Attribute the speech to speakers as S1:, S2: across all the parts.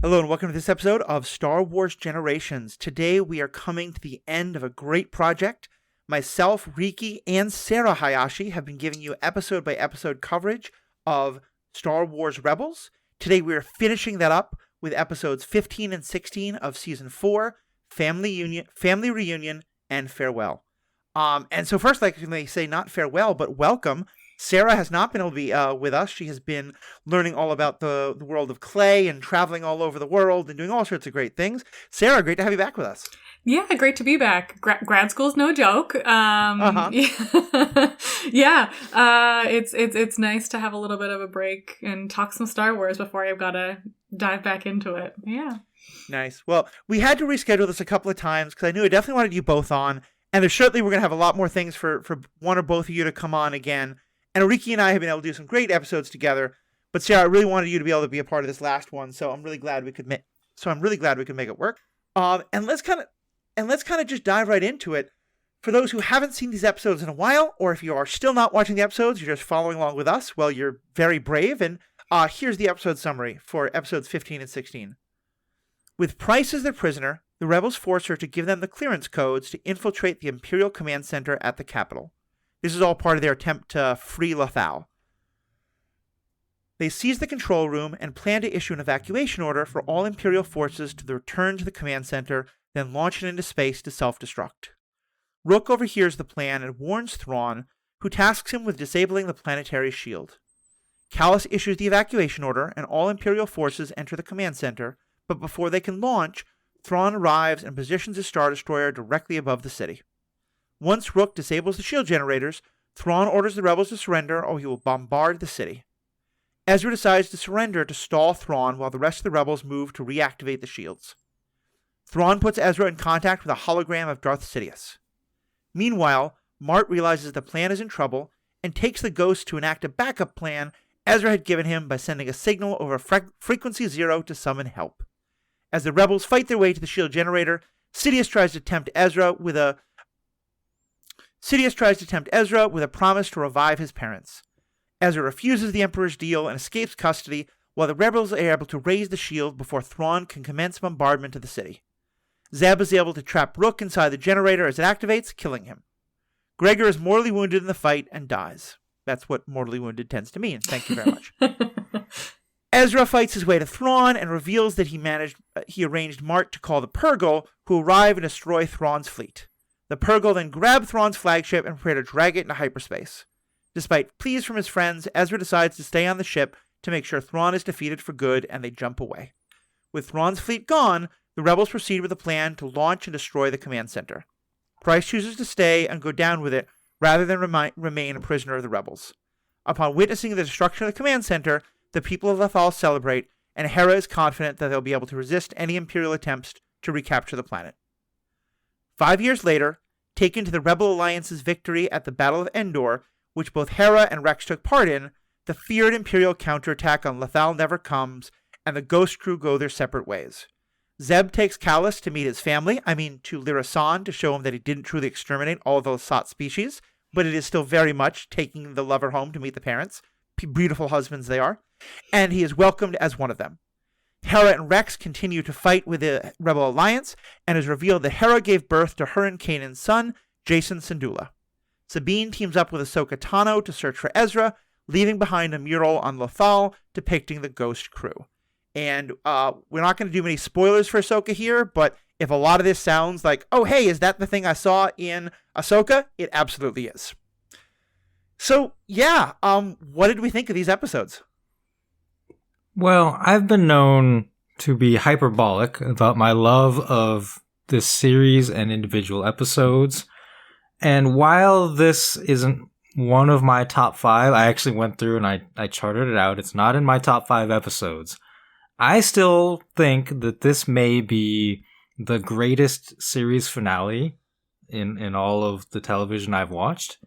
S1: Hello and welcome to this episode of Star Wars Generations. Today we are coming to the end of a great project. Myself, Riki, and Sarah Hayashi have been giving you episode by episode coverage of Star Wars Rebels. Today we are finishing that up with episodes 15 and 16 of Season 4, Family Reunion, and Farewell. And so first, like they say, not farewell, but welcome. Sarah has not been able to be with us. She has been learning all about the world of clay and traveling all over the world and doing all sorts of great things. Sarah, great to have you back with us.
S2: Yeah, great to be back. Grad school's no joke. It's nice to have a little bit of a break and talk some Star Wars before I've got to dive back into it. Yeah.
S1: Nice. Well, we had to reschedule this a couple of times because I knew I definitely wanted you both on. And there's certainly we're going to have a lot more things for one or both of you to come on again. And Riki and I have been able to do some great episodes together. But Sarah, I really wanted you to be able to be a part of this last one, so I'm really glad we could make it work. And let's kind of just dive right into it. For those who haven't seen these episodes in a while, or if you are still not watching the episodes, you're just following along with us, well, you're very brave. And here's the episode summary for episodes 15 and 16. With Price as their prisoner, the rebels force her to give them the clearance codes to infiltrate the Imperial Command Center at the capital. This is all part of their attempt to free Lothal. They seize the control room and plan to issue an evacuation order for all Imperial forces to return to the command center, then launch it into space to self-destruct. Rook overhears the plan and warns Thrawn, who tasks him with disabling the planetary shield. Callus issues the evacuation order, and all Imperial forces enter the command center, but before they can launch, Thrawn arrives and positions his Star Destroyer directly above the city. Once Rook disables the shield generators, Thrawn orders the rebels to surrender or he will bombard the city. Ezra decides to surrender to stall Thrawn while the rest of the rebels move to reactivate the shields. Thrawn puts Ezra in contact with a hologram of Darth Sidious. Meanwhile, Mart realizes the plan is in trouble and takes the ghost to enact a backup plan Ezra had given him by sending a signal over Frequency 0 to summon help. As the rebels fight their way to the shield generator, Sidious tries to tempt Ezra with a promise to revive his parents. Ezra refuses the Emperor's deal and escapes custody, while the rebels are able to raise the shield before Thrawn can commence bombardment of the city. Zeb is able to trap Rook inside the generator as it activates, killing him. Gregor is mortally wounded in the fight and dies. That's what mortally wounded tends to mean. Thank you very much. Ezra fights his way to Thrawn and reveals that he arranged Mart to call the Purrgil, who arrive and destroy Thrawn's fleet. The Purrgil then grab Thrawn's flagship and prepare to drag it into hyperspace. Despite pleas from his friends, Ezra decides to stay on the ship to make sure Thrawn is defeated for good, and they jump away. With Thrawn's fleet gone, the rebels proceed with a plan to launch and destroy the command center. Price chooses to stay and go down with it rather than remain a prisoner of the rebels. Upon witnessing the destruction of the command center, the people of Lothal celebrate, and Hera is confident that they'll be able to resist any Imperial attempts to recapture the planet. 5 years later, taken to the Rebel Alliance's victory at the Battle of Endor, which both Hera and Rex took part in, the feared Imperial counterattack on Lothal never comes, and the Ghost Crew go their separate ways. Zeb takes Callus to meet his family, to Lyra-San, to show him that he didn't truly exterminate all of the Lasat species, but it is still very much taking the lover home to meet the parents. Beautiful husbands they are. And he is welcomed as one of them. Hera and Rex continue to fight with the Rebel Alliance, and it is revealed that Hera gave birth to her and Kanan's son, Jacen Syndulla. Sabine teams up with Ahsoka Tano to search for Ezra, leaving behind a mural on Lothal depicting the Ghost Crew. And we're not going to do many spoilers for Ahsoka here, but if a lot of this sounds like, oh, hey, is that the thing I saw in Ahsoka? It absolutely is. So, yeah, what did we think of these episodes?
S3: Well, I've been known to be hyperbolic about my love of this series and individual episodes. And while this isn't one of my top 5, I actually went through and I charted it out. It's not in my top 5 episodes. I still think that this may be the greatest series finale in all of the television I've watched.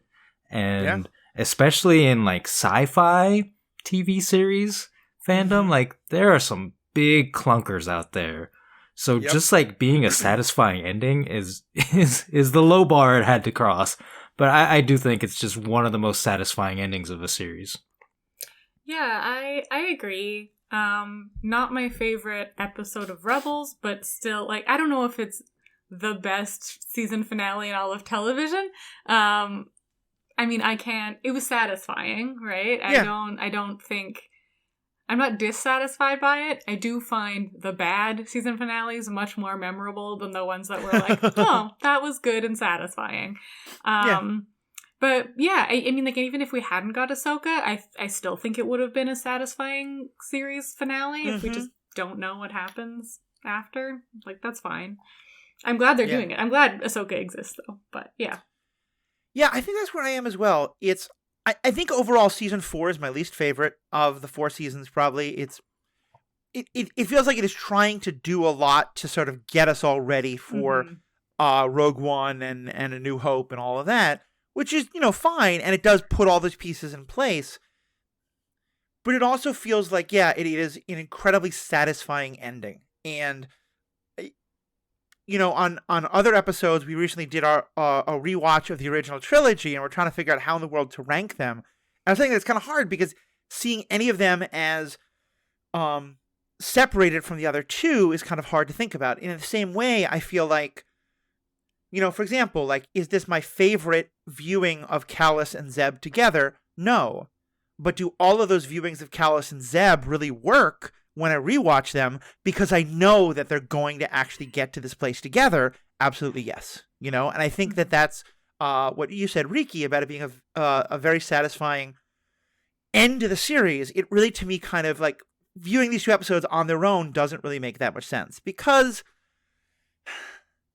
S3: And especially in sci-fi TV series fandom, there are some big clunkers out there. So just being a satisfying ending is the low bar it had to cross. But I do think it's just one of the most satisfying endings of a series.
S2: Yeah, I agree. Not my favorite episode of Rebels, but still, like, I don't know if it's the best season finale in all of television. I mean, it was satisfying, right?
S1: Yeah.
S2: I don't think, I'm not dissatisfied by it. I do find the bad season finales much more memorable than the ones that were like, oh, that was good and satisfying.
S1: Yeah.
S2: But yeah, I mean, like, even if we hadn't got Ahsoka, I still think it would have been a satisfying series finale if we just don't know what happens after. Like, that's fine. I'm glad they're doing it. I'm glad Ahsoka exists, though. But yeah.
S1: Yeah, I think that's where I am as well. I think overall season 4 is my least favorite of the 4 seasons, probably. It feels like it is trying to do a lot to sort of get us all ready for Rogue One and A New Hope and all of that, which is, fine, and it does put all those pieces in place. But it also feels like, it is an incredibly satisfying ending. And on other episodes, we recently did a rewatch of the original trilogy, and we're trying to figure out how in the world to rank them. And I think that's kind of hard because seeing any of them as separated from the other two is kind of hard to think about. In the same way, I feel like, for example, like, is this my favorite viewing of Callus and Zeb together? No. But do all of those viewings of Callus and Zeb really work when I rewatch them because I know that they're going to actually get to this place together? Absolutely yes. And I think that that's what you said, Riki, about it being a very satisfying end to the series. It really, to me, kind of like viewing these two episodes on their own doesn't really make that much sense because,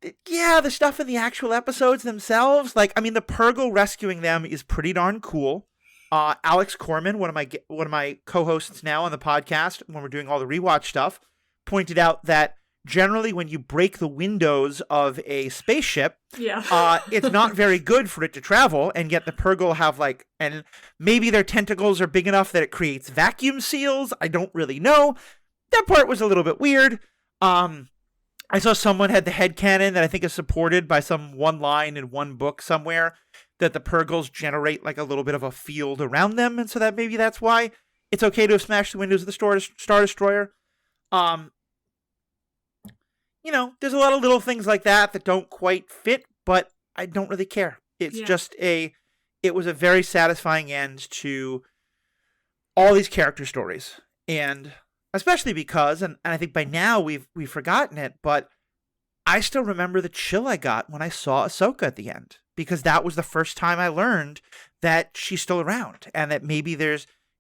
S1: the stuff in the actual episodes themselves, like, I mean, the Purgle rescuing them is pretty darn cool. Alex Corman, one of my co-hosts now on the podcast, when we're doing all the rewatch stuff, pointed out that generally when you break the windows of a spaceship, it's not very good for it to travel, and yet the Purgle have and maybe their tentacles are big enough that it creates vacuum seals. I don't really know. That part was a little bit weird. I saw someone had the headcanon that I think is supported by some one line in one book somewhere, that the Purgles generate like a little bit of a field around them, and so that maybe that's why it's okay to have smashed the windows of the Star Destroyer. There's a lot of little things like that don't quite fit, but I don't really care. It's just it was a very satisfying end to all these character stories, and especially because, and I think by now we've forgotten it, but I still remember the chill I got when I saw Ahsoka at the end. Because that was the first time I learned that she's still around and that maybe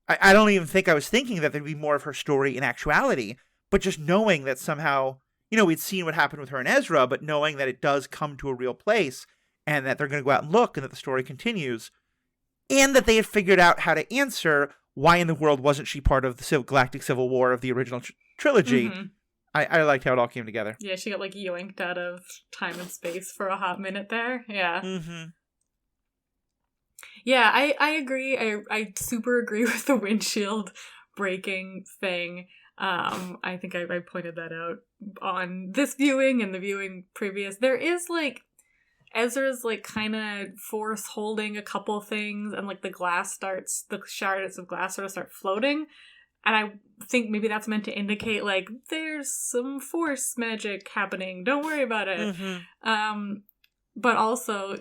S1: I don't even think I was thinking that there'd be more of her story in actuality, but just knowing that somehow, we'd seen what happened with her and Ezra, but knowing that it does come to a real place and that they're going to go out and look and that the story continues, and that they had figured out how to answer why in the world wasn't she part of the Galactic Civil War of the original trilogy. Mm-hmm. I liked how it all came together.
S2: Yeah, she got yoinked out of time and space for a hot minute there. Yeah.
S1: Mm-hmm.
S2: Yeah, I agree. I super agree with the windshield breaking thing. I think I pointed that out on this viewing and the viewing previous. There is Ezra's kind of force holding a couple things, and the shards of glass sort of start floating. And I think maybe that's meant to indicate, there's some force magic happening. Don't worry about it.
S1: Mm-hmm.
S2: But also,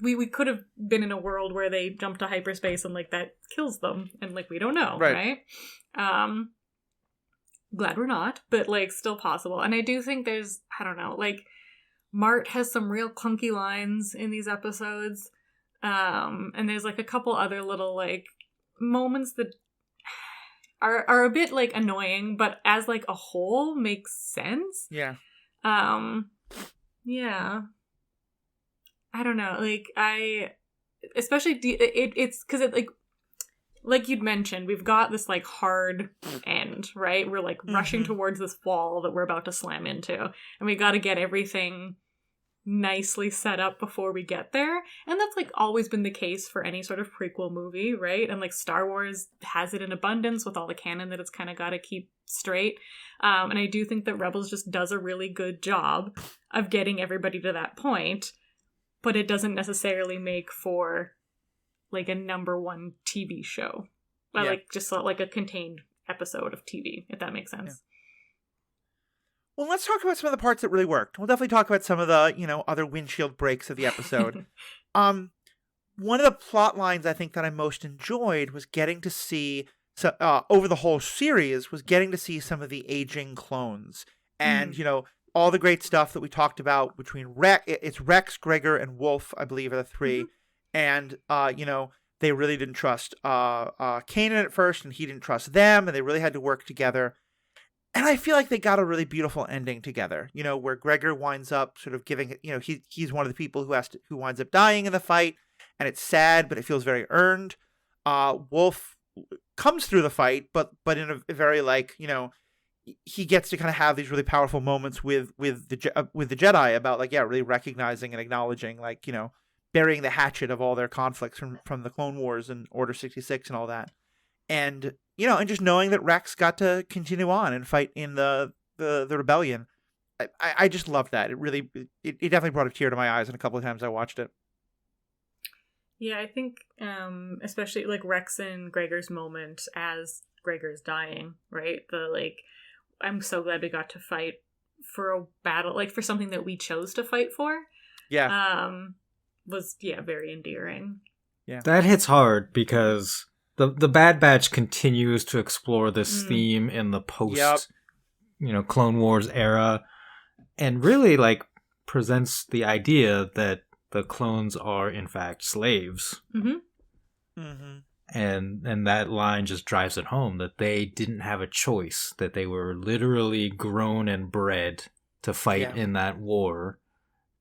S2: we could have been in a world where they jump to hyperspace and, that kills them. And, we don't know, right? Glad we're not, but, still possible. And I do think there's, I don't know, Mart has some real clunky lines in these episodes. And there's, a couple other little, moments that are a bit annoying, but as a whole makes sense.
S1: Yeah.
S2: Yeah. I don't know. Especially it's because it like you'd mentioned, we've got this hard end, right? We're rushing towards this wall that we're about to slam into, and we got to get everything nicely set up before we get there. And that's always been the case for any sort of prequel movie, right? And Star Wars has it in abundance with all the canon that it's kind of got to keep straight. And I do think that Rebels just does a really good job of getting everybody to that point, but it doesn't necessarily make for a number one TV show. Just a contained episode of TV, if that makes sense.
S1: Well, let's talk about some of the parts that really worked. We'll definitely talk about some of the, other windshield breaks of the episode. One of the plot lines I think that I most enjoyed was getting to see, over the whole series, was getting to see some of the aging clones. And, all the great stuff that we talked about between it's Rex, Gregor, and Wolf, I believe, are the three. And, they really didn't trust Kanan at first, and he didn't trust them, and they really had to work together. And I feel like they got a really beautiful ending together, where Gregor winds up sort of giving, he's one of the people who winds up dying in the fight, and it's sad, but it feels very earned. Wolf comes through the fight, but in a very he gets to kind of have these really powerful moments with the Jedi about really recognizing and acknowledging burying the hatchet of all their conflicts from the Clone Wars and Order 66 and all that. And, and just knowing that Rex got to continue on and fight in the rebellion. I just loved that. It definitely brought a tear to my eyes, and a couple of times I watched it.
S2: Yeah, I think especially Rex and Gregor's moment as Gregor's dying, right? I'm so glad we got to fight for a battle, for something that we chose to fight for.
S1: Yeah.
S2: Was very endearing.
S3: Yeah. That hits hard because the Bad Batch continues to explore this theme in the post Clone Wars era, and really presents the idea that the clones are in fact slaves. And that line just drives it home that they didn't have a choice, that they were literally grown and bred to fight in that war,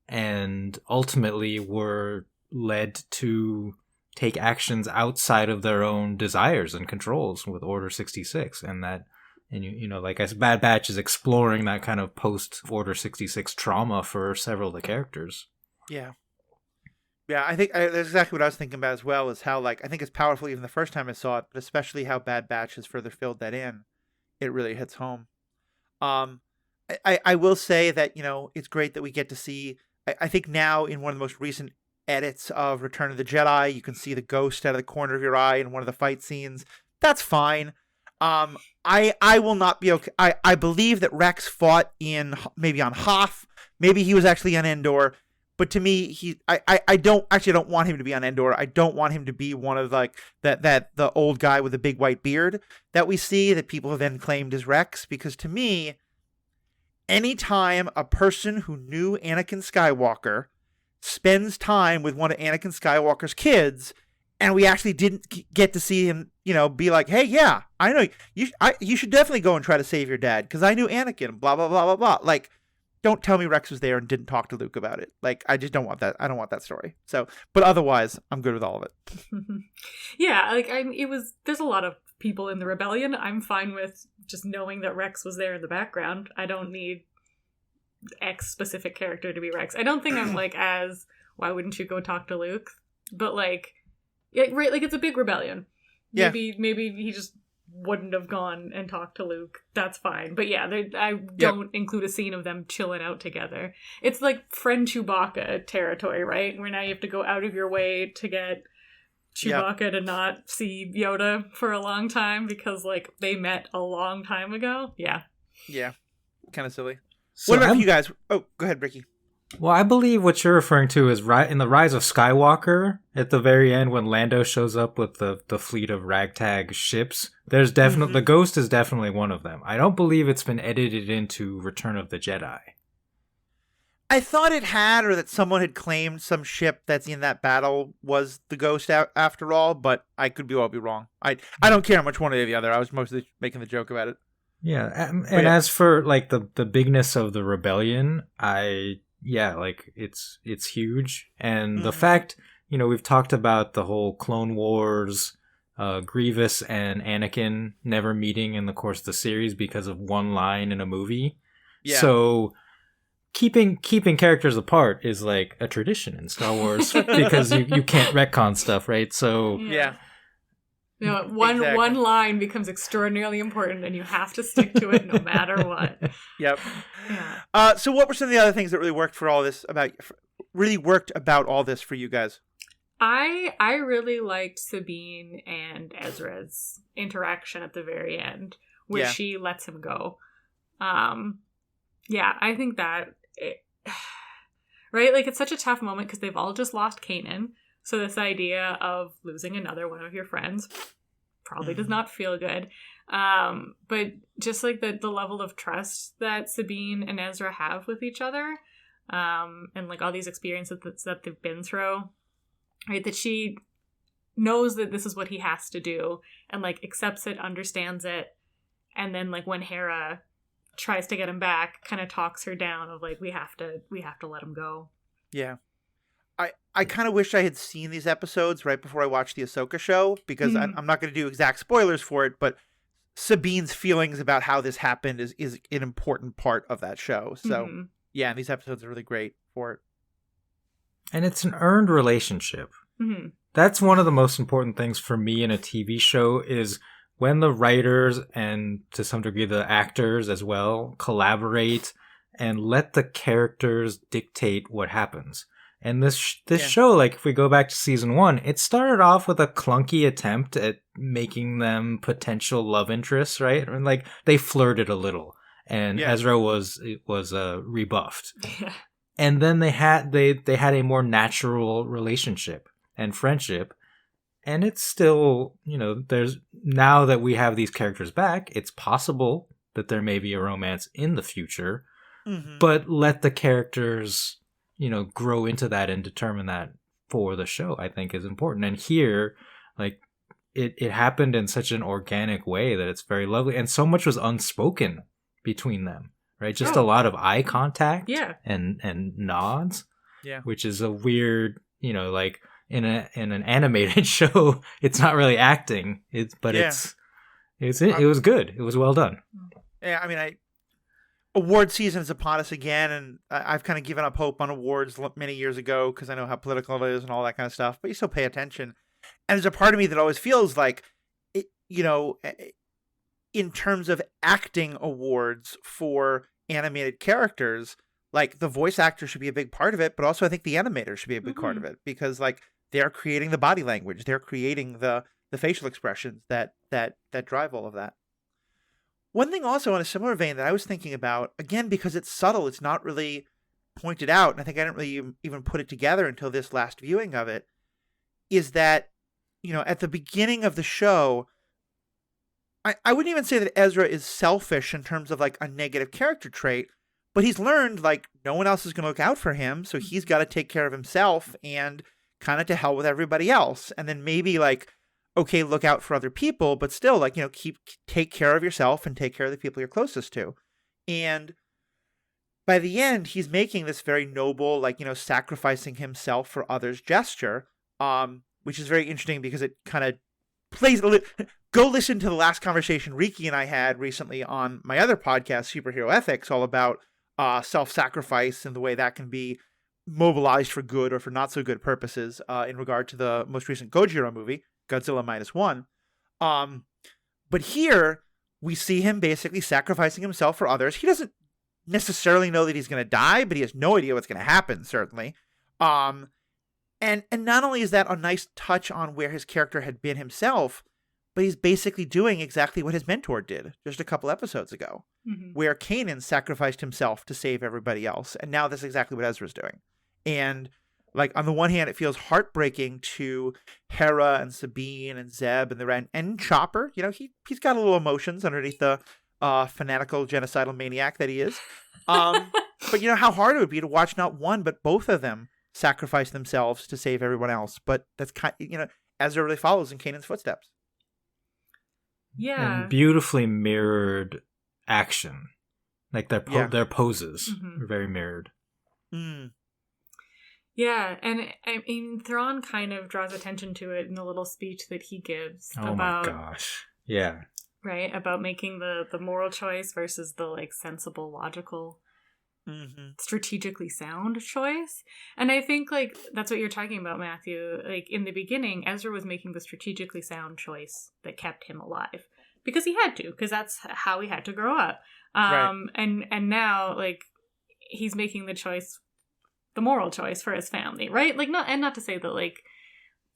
S3: and ultimately were led to take actions outside of their own desires and controls with Order 66. And as Bad Batch is exploring that kind of post Order 66 trauma for several of the characters.
S1: Yeah. Yeah, I think that's exactly what I was thinking about as well, is how, I think it's powerful even the first time I saw it, but especially how Bad Batch has further filled that in. It really hits home. I will say that, it's great that we get to see, I think now in one of the most recent edits of Return of the Jedi, you can see the ghost out of the corner of your eye in one of the fight scenes. That's fine. I will not be okay. I believe that Rex fought maybe on Hoth. Maybe he was actually on Endor. But to me, I don't want him to be on Endor. I don't want him to be one of the old guy with the big white beard that we see that people have then claimed is Rex. Because to me, anytime a person who knew Anakin Skywalker spends time with one of Anakin Skywalker's kids, and we actually didn't get to see him, be like, hey, yeah, I know you should definitely go and try to save your dad because I knew Anakin. Blah blah blah blah blah. Don't tell me Rex was there and didn't talk to Luke about it. I just don't want that. I don't want that story. So, but otherwise, I'm good with all of it.
S2: Yeah, there's a lot of people in the rebellion. I'm fine with just knowing that Rex was there in the background. I don't need X specific character to be Rex. I don't think I'm why wouldn't you go talk to Luke? But it's a big rebellion.
S1: Yeah.
S2: Maybe he just wouldn't have gone and talked to Luke. That's fine. But yeah, I don't include a scene of them chilling out together. It's like friend Chewbacca territory, right? Where now you have to go out of your way to get Chewbacca to not see Yoda for a long time because they met a long time ago. Yeah. Yeah.
S1: Kind of silly.
S3: So
S1: what about you guys? Oh, go ahead, Riki.
S3: Well, I believe what you're referring to is in the Rise of Skywalker, at the very end when Lando shows up with the fleet of ragtag ships. There's definitely the Ghost is definitely one of them. I don't believe it's been edited into Return of the Jedi.
S1: I thought it had, or that someone had claimed some ship that's in that battle was the Ghost after all, but I could be wrong. I don't care much one or the other. I was mostly making the joke about it.
S3: Yeah, and as for the bigness of the rebellion, it's huge. And the fact, we've talked about the whole Clone Wars, Grievous and Anakin never meeting in the course of the series because of one line in a movie. Yeah. So keeping characters apart is a tradition in Star Wars because you can't retcon stuff, right? So
S1: yeah.
S2: One line becomes extraordinarily important, and you have to stick to it no matter what.
S1: Yep. Yeah. So, what were some of the other things that really worked about all this for you guys?
S2: I really liked Sabine and Ezra's interaction at the very end, where she lets him go. Yeah, I think that right, like it's such a tough moment because they've all just lost Kanan. So this idea of losing another one of your friends probably does not feel good. But just like the level of trust that Sabine and Ezra have with each other, and like all these experiences that they've been through, right? That she knows that this is what he has to do and like accepts it, understands it. And then like when Hera tries to get him back, kind of talks her down of like, we have to let him go.
S1: Yeah. I kind of wish I had seen these episodes right before I watched the Ahsoka show, because I'm not going to do exact spoilers for it, but Sabine's feelings about how this happened is an important part of that show. So yeah, and these episodes are really great for it.
S3: And it's an earned relationship.
S2: Mm-hmm.
S3: That's one of the most important things for me in a TV show is when the writers and to some degree the actors as well collaborate and let the characters dictate what happens. And this show, like if we go back to season 1, it started off with a clunky attempt at making them potential love interests, right? And like they flirted a little, and Ezra was rebuffed.
S2: Yeah.
S3: And then they had a more natural relationship and friendship. And it's still, there's now that we have these characters back, it's possible that there may be a romance in the future, but let the characters grow into that and determine that for the show, I think is important. And here, like, it happened in such an organic way that it's very lovely. And so much was unspoken between them, right? Just a lot of eye contact and nods, which is a weird, like in an animated show, it's not really acting, it was good. It was well done.
S1: Yeah, I mean, award season is upon us again, and I've kind of given up hope on awards many years ago because I know how political it is and all that kind of stuff, but you still pay attention. And there's a part of me that always feels like, in terms of acting awards for animated characters, like the voice actor should be a big part of it, but also I think the animator should be a big part of it, because like they're creating the body language, they're creating the facial expressions that drive all of that. One thing also in a similar vein that I was thinking about, again, because it's subtle, it's not really pointed out, and I think I didn't really even put it together until this last viewing of it, is that, at the beginning of the show, I wouldn't even say that Ezra is selfish in terms of like a negative character trait, but he's learned like no one else is going to look out for him, so he's got to take care of himself and kind of to hell with everybody else. And then maybe like, okay, look out for other people, but still, like, take care of yourself and take care of the people you're closest to. And by the end, he's making this very noble, like, sacrificing himself for others gesture, which is very interesting because it kind of plays go listen to the last conversation Riki and I had recently on my other podcast, Superhero Ethics, all about self-sacrifice and the way that can be mobilized for good or for not so good purposes in regard to the most recent Gojira movie, Godzilla -1. But here we see him basically sacrificing himself for others. He doesn't necessarily know that he's going to die, but he has no idea what's going to happen, certainly. And not only is that a nice touch on where his character had been himself, but he's basically doing exactly what his mentor did just a couple episodes ago, where Kanan sacrificed himself to save everybody else. And now that's exactly what Ezra's doing. And like, on the one hand, it feels heartbreaking to Hera and Sabine and Zeb and Chopper. He's got a little emotions underneath the fanatical genocidal maniac that he is. But how hard it would be to watch not one, but both of them sacrifice themselves to save everyone else. But that's Ezra really follows in Kanan's footsteps.
S2: Yeah.
S3: And beautifully mirrored action. Like their poses are very mirrored.
S1: Mm.
S2: Yeah, and I mean, Thrawn kind of draws attention to it in the little speech that he gives
S3: about... Oh my gosh. Yeah.
S2: Right, about making the moral choice versus the, like, sensible, logical, strategically sound choice. And I think, like, that's what you're talking about, Matthew. Like, in the beginning, Ezra was making the strategically sound choice that kept him alive. Because he had to, because that's how he had to grow up.
S1: Right.
S2: And now, like, he's making the moral choice for his family, right? Like, not to say that, like,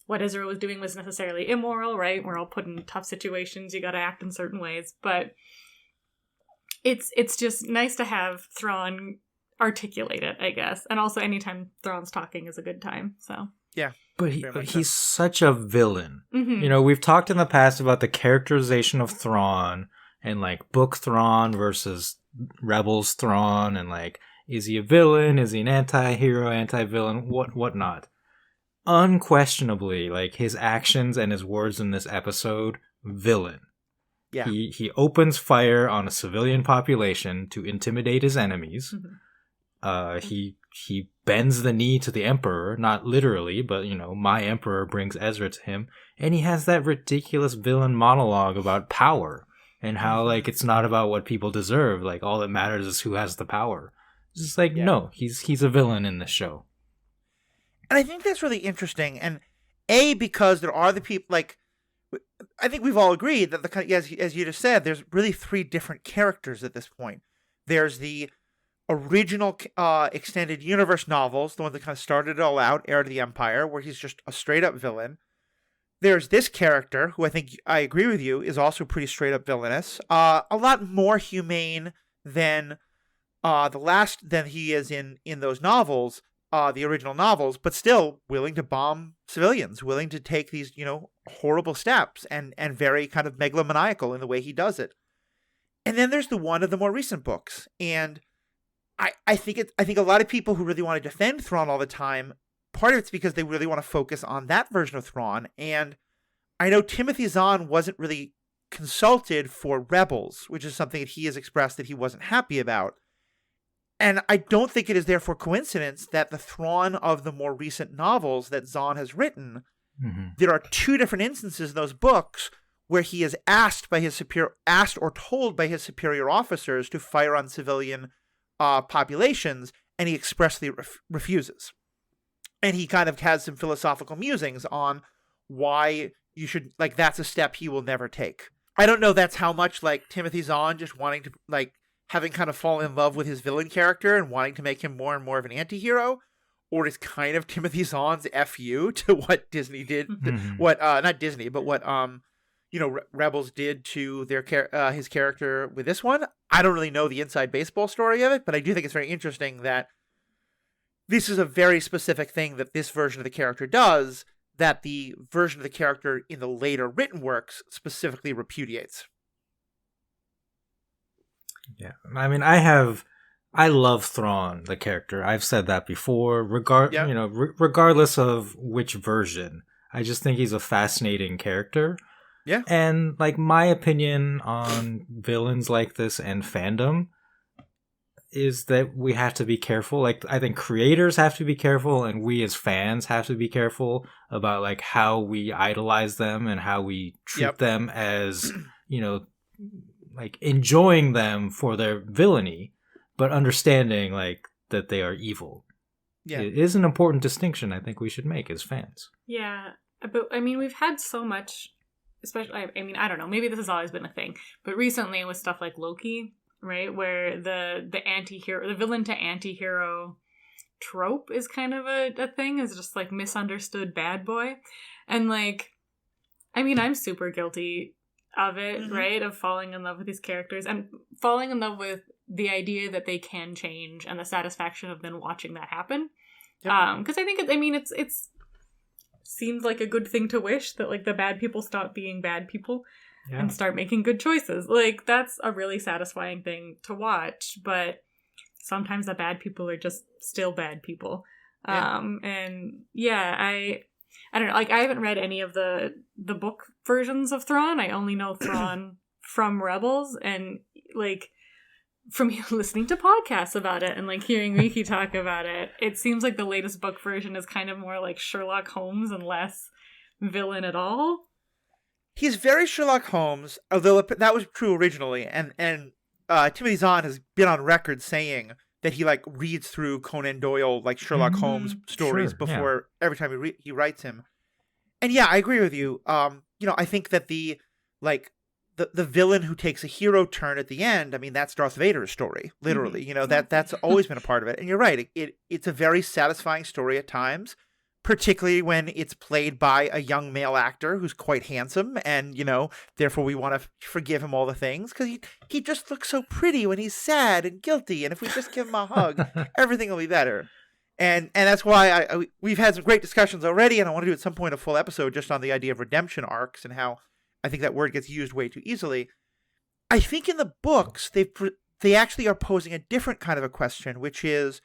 S2: what Ezra was doing was necessarily immoral, right? We're all put in tough situations. You got to act in certain ways, but it's just nice to have Thrawn articulate it, I guess. And also, anytime Thrawn's talking is a good time. So
S1: yeah,
S3: but he's such a villain.
S2: Mm-hmm.
S3: You know, we've talked in the past about the characterization of Thrawn and like book Thrawn versus Rebels Thrawn, and like, is he a villain? Is he an anti-hero, anti-villain? Whatnot. Unquestionably, like, his actions and his words in this episode, villain.
S1: Yeah.
S3: He opens fire on a civilian population to intimidate his enemies.
S2: Mm-hmm.
S3: He bends the knee to the Emperor, not literally, but, you know, my Emperor brings Ezra to him. And he has that ridiculous villain monologue about power and how, like, it's not about what people deserve. Like, all that matters is who has the power. It's just like, no, he's a villain in this show.
S1: And I think that's really interesting. And because there are the people, like, I think we've all agreed that as you just said, there's really 3 different characters at this point. There's the original extended universe novels, the one that kind of started it all out, Heir to the Empire, where he's just a straight up villain. There's this character, who I think I agree with you, is also pretty straight up villainous. A lot more humane than than he is in those novels, the original novels, but still willing to bomb civilians, willing to take these, you know, horrible steps, and very kind of megalomaniacal in the way he does it. And then there's the one of the more recent books, and I think a lot of people who really want to defend Thrawn all the time, part of it's because they really want to focus on that version of Thrawn. And I know Timothy Zahn wasn't really consulted for Rebels, which is something that he has expressed that he wasn't happy about. And I don't think it is therefore coincidence that the Thrawn of the more recent novels that Zahn has written, there are 2 different instances in those books where he is asked or told by his superior officers to fire on civilian populations, and he expressly refuses. And he kind of has some philosophical musings on why you should, like, that's a step he will never take. I don't know that's how much, like, Timothy Zahn just wanting to, like, having kind of fallen in love with his villain character and wanting to make him more and more of an anti-hero, or is kind of Timothy Zahn's FU to what Disney did, not Disney, but what Rebels did to his character with this one. I don't really know the inside baseball story of it, but I do think it's very interesting that this is a very specific thing that this version of the character does that the version of the character in the later written works specifically repudiates.
S3: Yeah, I mean, I love Thrawn, the character. I've said that before. Regardless of which version, I just think he's a fascinating character.
S1: Yeah.
S3: And, like, my opinion on villains like this and fandom is that we have to be careful. Like, I think creators have to be careful, and we as fans have to be careful about, like, how we idolize them and how we treat them as, you know, like, enjoying them for their villainy, but understanding, like, that they are evil. Yeah. It is an important distinction I think we should make as fans.
S2: Yeah, but, I mean, we've had so much... Especially, I mean, I don't know, maybe this has always been a thing, but recently with stuff like Loki, right, where the anti-hero, the villain to anti-hero trope is kind of a thing, is just like misunderstood bad boy. And like, I mean, I'm super guilty of it, right, of falling in love with these characters and falling in love with the idea that they can change and the satisfaction of then watching that happen. Because I think it's seems like a good thing to wish, that like the bad people stop being bad people and start making good choices. Like, that's a really satisfying thing to watch, but sometimes the bad people are just still bad people. And yeah, I don't know, like, I haven't read any of the book versions of Thrawn. I only know Thrawn from Rebels, and like, from listening to podcasts about it and like hearing Riki talk about it, it seems like the latest book version is kind of more like Sherlock Holmes and less villain at all.
S1: He's very Sherlock Holmes, although that was true originally, and Timothy Zahn has been on record saying that he like reads through Conan Doyle, like Sherlock Holmes stories before every time he writes him. And yeah, I agree with you. I think that the villain who takes a hero turn at the end, I mean, that's Darth Vader's story, literally. That's always been a part of it. And you're right, it's a very satisfying story at times, particularly when it's played by a young male actor who's quite handsome, and, therefore we want to forgive him all the things, because he just looks so pretty when he's sad and guilty, and if we just give him a hug, everything will be better. And that's why we've had some great discussions already, and I want to do at some point a full episode just on the idea of redemption arcs and how I think that word gets used way too easily. I think in the books, they actually are posing a different kind of a question, which is,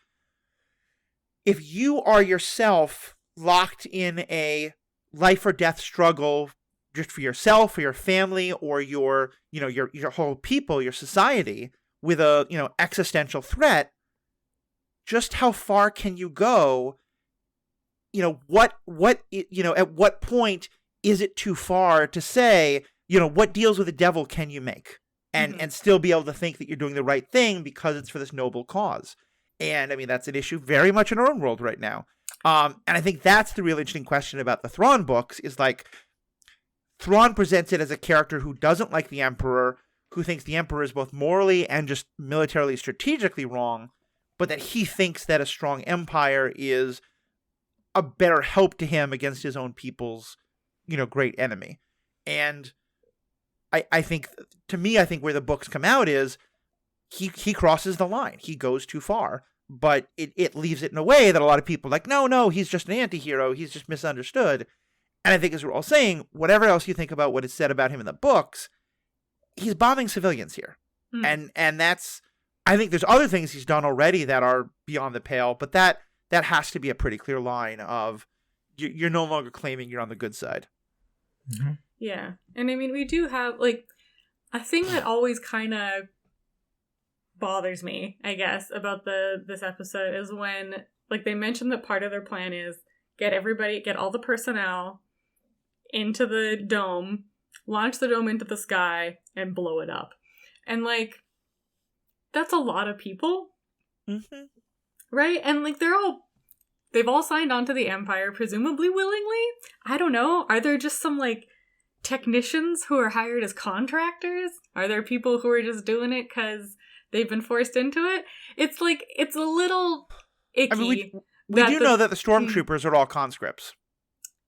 S1: if you are yourself locked in a life or death struggle just for yourself or your family or your whole people, your society, with a, existential threat, just how far can you go? At what point is it too far to say, what deals with the devil can you make? And still be able to think that you're doing the right thing because it's for this noble cause. And I mean, that's an issue very much in our own world right now. And I think that's the real interesting question about the Thrawn books, is like, Thrawn presents it as a character who doesn't like the Emperor, who thinks the Emperor is both morally and just militarily strategically wrong, but that he thinks that a strong empire is a better help to him against his own people's, great enemy. And I think where the books come out is he crosses the line. He goes too far. But it leaves it in a way that a lot of people are like, no, he's just an anti-hero. He's just misunderstood. And I think, as we're all saying, whatever else you think about what is said about him in the books, he's bombing civilians here. And that's, I think there's other things he's done already that are beyond the pale, but that has to be a pretty clear line of you're no longer claiming you're on the good side.
S3: Mm-hmm.
S2: Yeah. And I mean, we do have, like, a thing that always kind of bothers me, I guess, about this episode is when, like, they mention that part of their plan is get all the personnel into the dome, launch the dome into the sky, and blow it up. And, like, that's a lot of people.
S1: Mm-hmm.
S2: Right? And, like, they've all signed on to the Empire, presumably willingly. I don't know. Are there just some, like, technicians who are hired as contractors? Are there people who are just doing it because they've been forced into it? It's like, it's a little icky.
S1: I mean, we do know that the stormtroopers are all conscripts.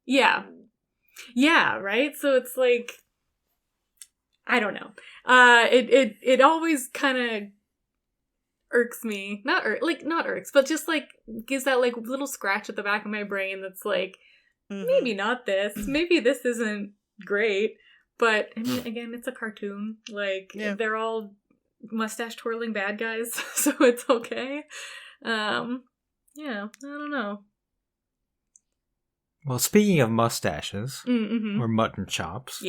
S2: Yeah. Yeah, right? So it's like, I don't know. It always kind of irks me. Not irks, but just like gives that like little scratch at the back of my brain that's like, maybe not this. Maybe this isn't great. But I mean, again, it's a cartoon. Like, they're all mustache twirling bad guys, so it's okay. I don't know.
S3: Well, speaking of mustaches or mutton chops,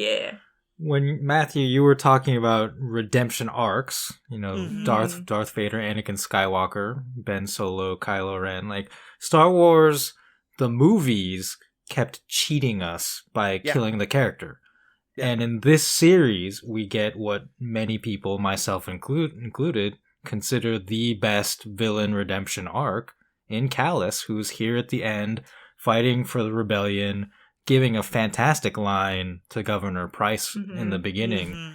S2: when
S3: Matthew, you were talking about redemption arcs, Darth Vader, Anakin Skywalker, Ben Solo, Kylo Ren, like Star Wars, the movies kept cheating us by killing the character. Yeah. And in this series, we get what many people, myself included, consider the best villain redemption arc in Callus, who's here at the end, fighting for the rebellion, giving a fantastic line to Governor Price in the beginning.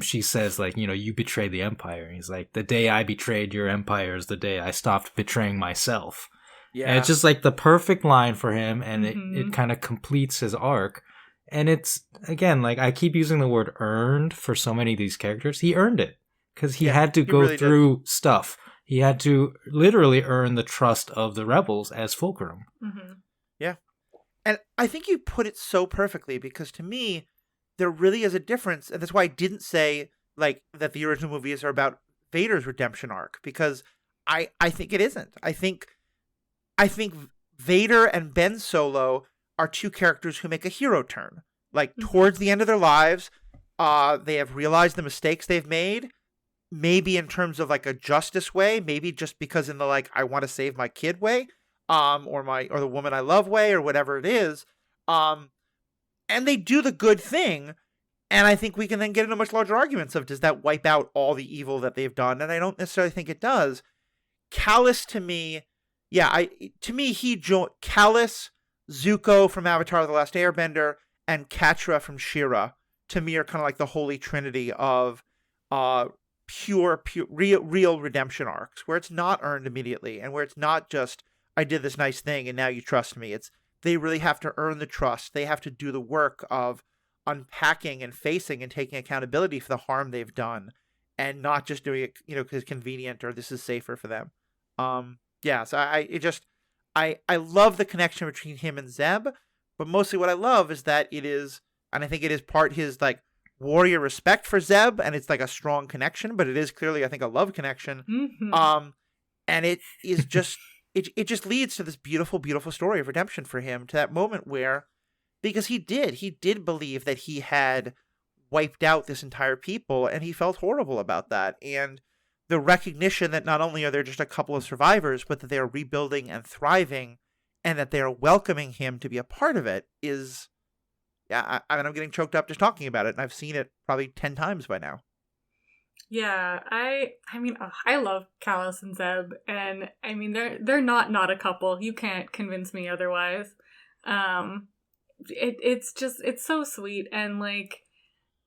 S3: She says, like, you betrayed the Empire. And he's like, the day I betrayed your Empire is the day I stopped betraying myself. Yeah. And it's just like the perfect line for him, and it kind of completes his arc. And it's, again, like, I keep using the word earned for so many of these characters. He earned it because he had to go through stuff. He had to literally earn the trust of the rebels as Fulcrum.
S1: Yeah. And I think you put it so perfectly, because to me, there really is a difference. And that's why I didn't say, like, that the original movies are about Vader's redemption arc, because I think it isn't. I think Vader and Ben Solo are two characters who make a hero turn. Like, towards the end of their lives, they have realized the mistakes they've made, maybe in terms of, like, a justice way, maybe just because in the, like, I want to save my kid way, or the woman I love way, or whatever it is. And they do the good thing, and I think we can then get into much larger arguments of, does that wipe out all the evil that they've done? And I don't necessarily think it does. Callus, to me, Callus, Zuko from Avatar: The Last Airbender, and Catra from She-Ra, to me, are kind of like the holy trinity of pure real redemption arcs, where it's not earned immediately, and where it's not just, I did this nice thing and now you trust me. It's, they really have to earn the trust. They have to do the work of unpacking and facing and taking accountability for the harm they've done, and not just doing it, because it's convenient or this is safer for them. So I love the connection between him and Zeb, but mostly what I love is that it is, and I think it is part his like warrior respect for Zeb, and it's like a strong connection, but it is clearly, I think, a love connection.
S2: Mm-hmm.
S1: And it is just, it just leads to this beautiful, beautiful story of redemption for him, to that moment where, because he did believe that he had wiped out this entire people, and he felt horrible about that. And the recognition that not only are there just a couple of survivors, but that they are rebuilding and thriving, and that they are welcoming him to be a part of it is, I'm getting choked up just talking about it, and I've seen it probably 10 times by now.
S2: Yeah, I mean, I love Callus and Zeb, and I mean, they're not a couple. You can't convince me otherwise. It's so sweet and like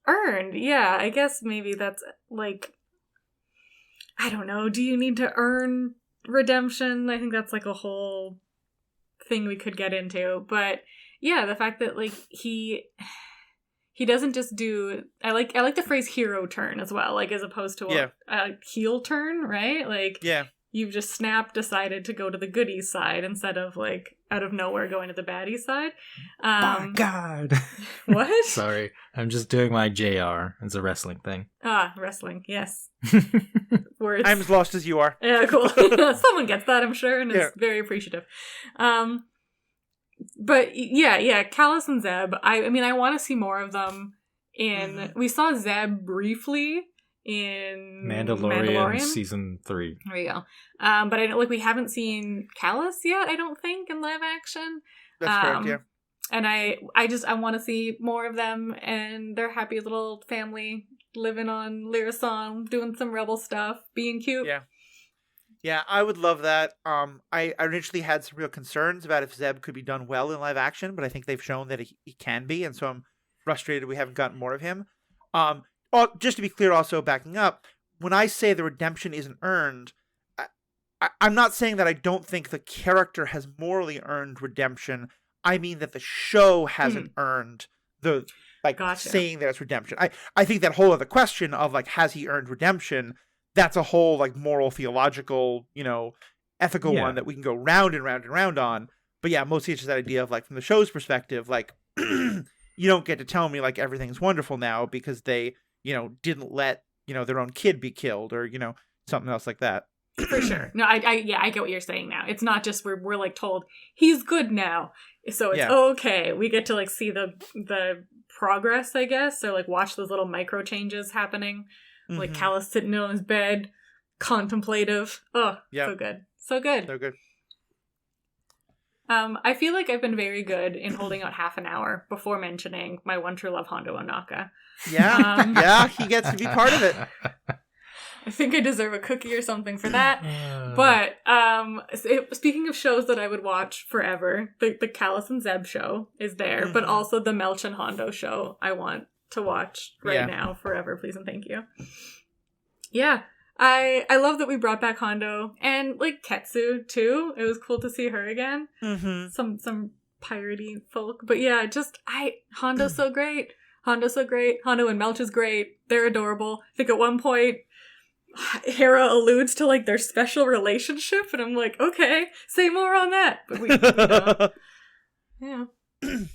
S2: earned. Yeah, I guess maybe that's like, I don't know. Do you need to earn redemption? I think that's like a whole thing we could get into. But yeah, the fact that like he doesn't just do, I like the phrase hero turn as well, like as opposed to a heel turn, right? Like you've just decided to go to the goodies side instead of like out of nowhere going to the baddies side.
S3: My God.
S2: What?
S3: Sorry, I'm just doing my JR. It's a wrestling thing.
S2: Wrestling, yes. Words.
S1: I'm as lost as you are.
S2: Yeah, cool. Someone gets that, I'm sure, and is very appreciative. But yeah, Callus and Zeb, I mean, I want to see more of them we saw Zeb briefly in Mandalorian
S3: season 3.
S2: There you go. But we haven't seen Callus yet, I don't think, in live action.
S1: That's correct, yeah.
S2: And I want to see more of them and their happy little family living on Lyrasan, doing some rebel stuff, being cute.
S1: Yeah, I would love that. I initially had some real concerns about if Zeb could be done well in live action, but I think they've shown that he can be, and so I'm frustrated we haven't gotten more of him. Just to be clear, also backing up, when I say the redemption isn't earned, I'm not saying that I don't think the character has morally earned redemption. I mean that the show hasn't earned the saying that it's redemption. I think that whole other question of like, has he earned redemption? That's a whole like moral, theological, ethical one that we can go round and round and round on. But yeah, mostly it's just that idea of like from the show's perspective, like you don't get to tell me like everything's wonderful now because they, didn't let, their own kid be killed or, something else like that.
S2: For sure. No, I get what you're saying now. It's not just we're like told he's good now. So it's okay. We get to like see the progress, I guess, or like watch those little micro changes happening. Like Callus sitting on his bed, contemplative. Oh, so good. So good.
S1: So good.
S2: I feel like I've been very good in holding out half an hour before mentioning my one true love, Hondo Ohnaka.
S1: Yeah, he gets to be part of it.
S2: I think I deserve a cookie or something for that. But speaking of shows that I would watch forever, the Callus and Zeb show is there, but also the Melch and Hondo show I want to watch now, forever, please and thank you. Yeah, I love that we brought back Hondo and like Ketsu too. It was cool to see her again. Some piratey folk, but yeah, Hondo's so great. Hondo's so great. Hondo and Melch is great. They're adorable. I think at one point Hera alludes to like their special relationship, and I'm like, okay, say more on that. But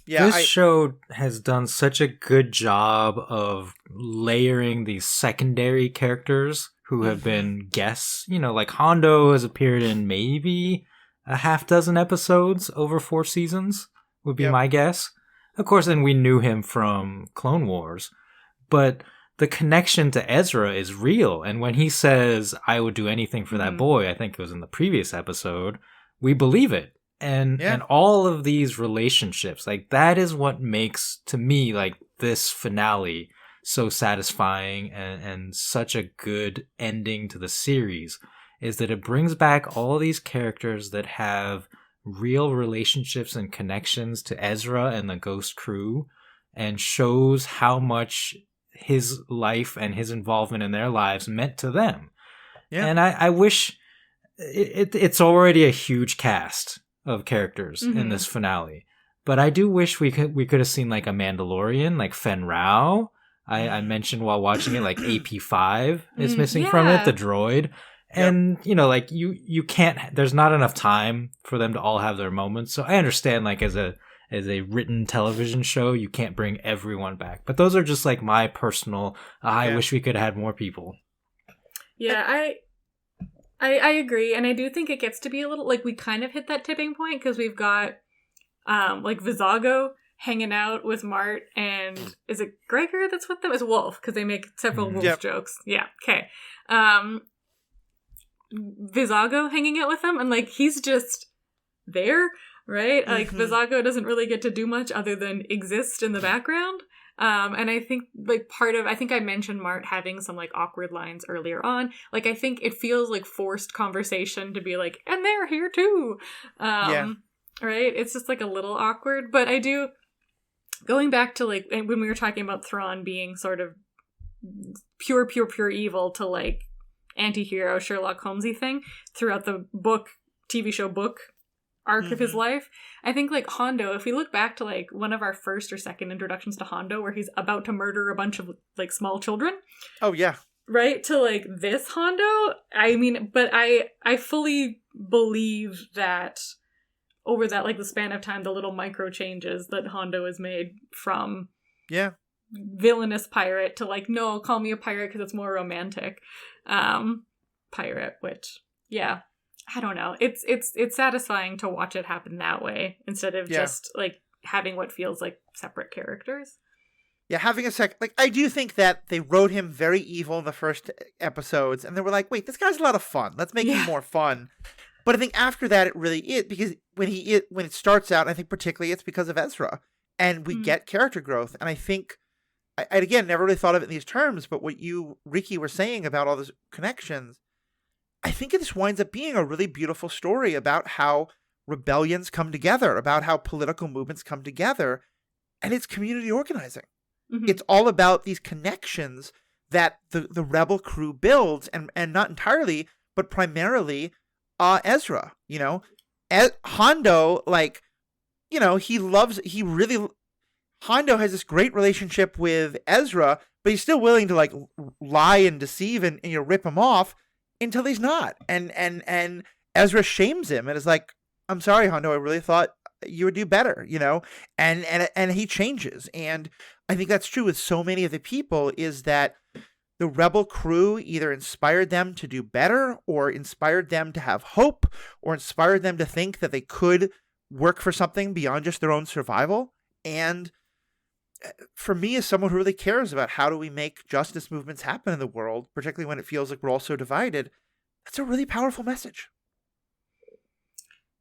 S3: this show has done such a good job of layering these secondary characters who have been guests. Like Hondo has appeared in maybe a half dozen episodes over 4 seasons, would be my guess. Of course, and we knew him from Clone Wars, but the connection to Ezra is real. And when he says, I would do anything for that boy, I think it was in the previous episode, we believe it. And all of these relationships, like that is what makes, to me, like this finale so satisfying and such a good ending to the series, is that it brings back all these characters that have real relationships and connections to Ezra and the Ghost crew, and shows how much his life and his involvement in their lives meant to them. And I wish it's already a huge cast of characters in this finale. But I do wish we could have seen like a Mandalorian, like Fen Rao. I mentioned while watching it, like AP5 is missing from it, the droid. And, like you can't, there's not enough time for them to all have their moments. So I understand, like, as a written television show, you can't bring everyone back. But those are just like my personal, I wish we could have had more people.
S2: Yeah, I agree. And I do think it gets to be a little, like, we kind of hit that tipping point because we've got, like, Vizago hanging out with Mart, and is it Gregor that's with them? It's Wolf, because they make several Wolf jokes. Yeah, okay. Vizago hanging out with them, and, like, he's just there, right? Like, Vizago doesn't really get to do much other than exist in the background. And I think, like, I think I mentioned Mart having some, like, awkward lines earlier on. Like, I think it feels like forced conversation to be like, and they're here too. Right? It's just, like, a little awkward. But I do, going back to, like, when we were talking about Thrawn being sort of pure evil to, like, anti-hero Sherlock Holmesy thing throughout the TV show book arc of his life, I think, like, Hondo, if we look back to, like, one of our first or second introductions to Hondo where he's about to murder a bunch of, like, small children.
S1: Oh, yeah.
S2: Right? To, like, this Hondo, I mean, but I fully believe that over that, like, the span of time, the little micro changes that Hondo has made from villainous pirate to, like, no, call me a pirate because it's more romantic pirate, which, I don't know. It's satisfying to watch it happen that way instead of just, like, having what feels like separate characters.
S1: Yeah, having like, I do think that they wrote him very evil in the first episodes, and they were like, wait, this guy's a lot of fun. Let's make him more fun. But I think after that, it really is, because when it starts out, I think particularly it's because of Ezra, and we get character growth. And I think, I again, never really thought of it in these terms, but what you, Riki, were saying about all those connections, I think this winds up being a really beautiful story about how rebellions come together, about how political movements come together, and it's community organizing. It's all about these connections that the rebel crew builds, and not entirely, but primarily Ezra, Hondo, like, Hondo has this great relationship with Ezra, but he's still willing to, like, lie and deceive and rip him off until he's not. And Ezra shames him and is like, I'm sorry, Hondo, I really thought you would do better, and he changes. And I think that's true with so many of the people, is that the rebel crew either inspired them to do better, or inspired them to have hope, or inspired them to think that they could work for something beyond just their own survival. And for me, as someone who really cares about how do we make justice movements happen in the world, particularly when it feels like we're all so divided, that's a really powerful message.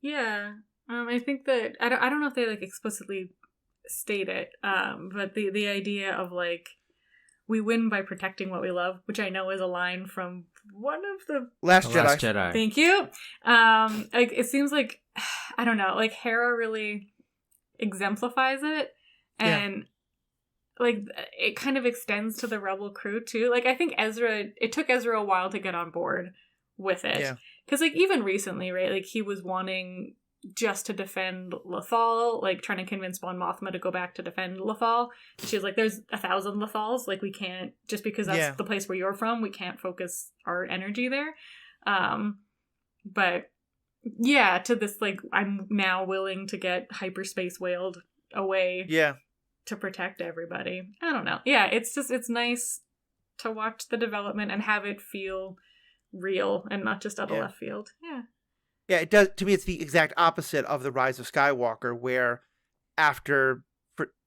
S2: Yeah. I think that, I don't know if they, like, explicitly state it, but the idea of, like, we win by protecting what we love, which I know is a line from one of the
S1: Last Jedi.
S2: Thank you. Like, it seems like, I don't know, like, Hera really exemplifies it, and like, it kind of extends to the rebel crew too. Like, I think it took Ezra a while to get on board with it, because, like, even recently, right, like, he was wanting just to defend Lothal, like, trying to convince Mon Mothma to go back to defend Lothal. She was like, there's 1,000 Lothals, like, we can't, just because that's the place where you're from, we can't focus our energy there. But yeah, to this, like, I'm now willing to get hyperspace whaled away to protect everybody. I don't know. Yeah, it's nice to watch the development and have it feel real and not just out of left field.
S1: Yeah, it does. To me, it's the exact opposite of the Rise of Skywalker, where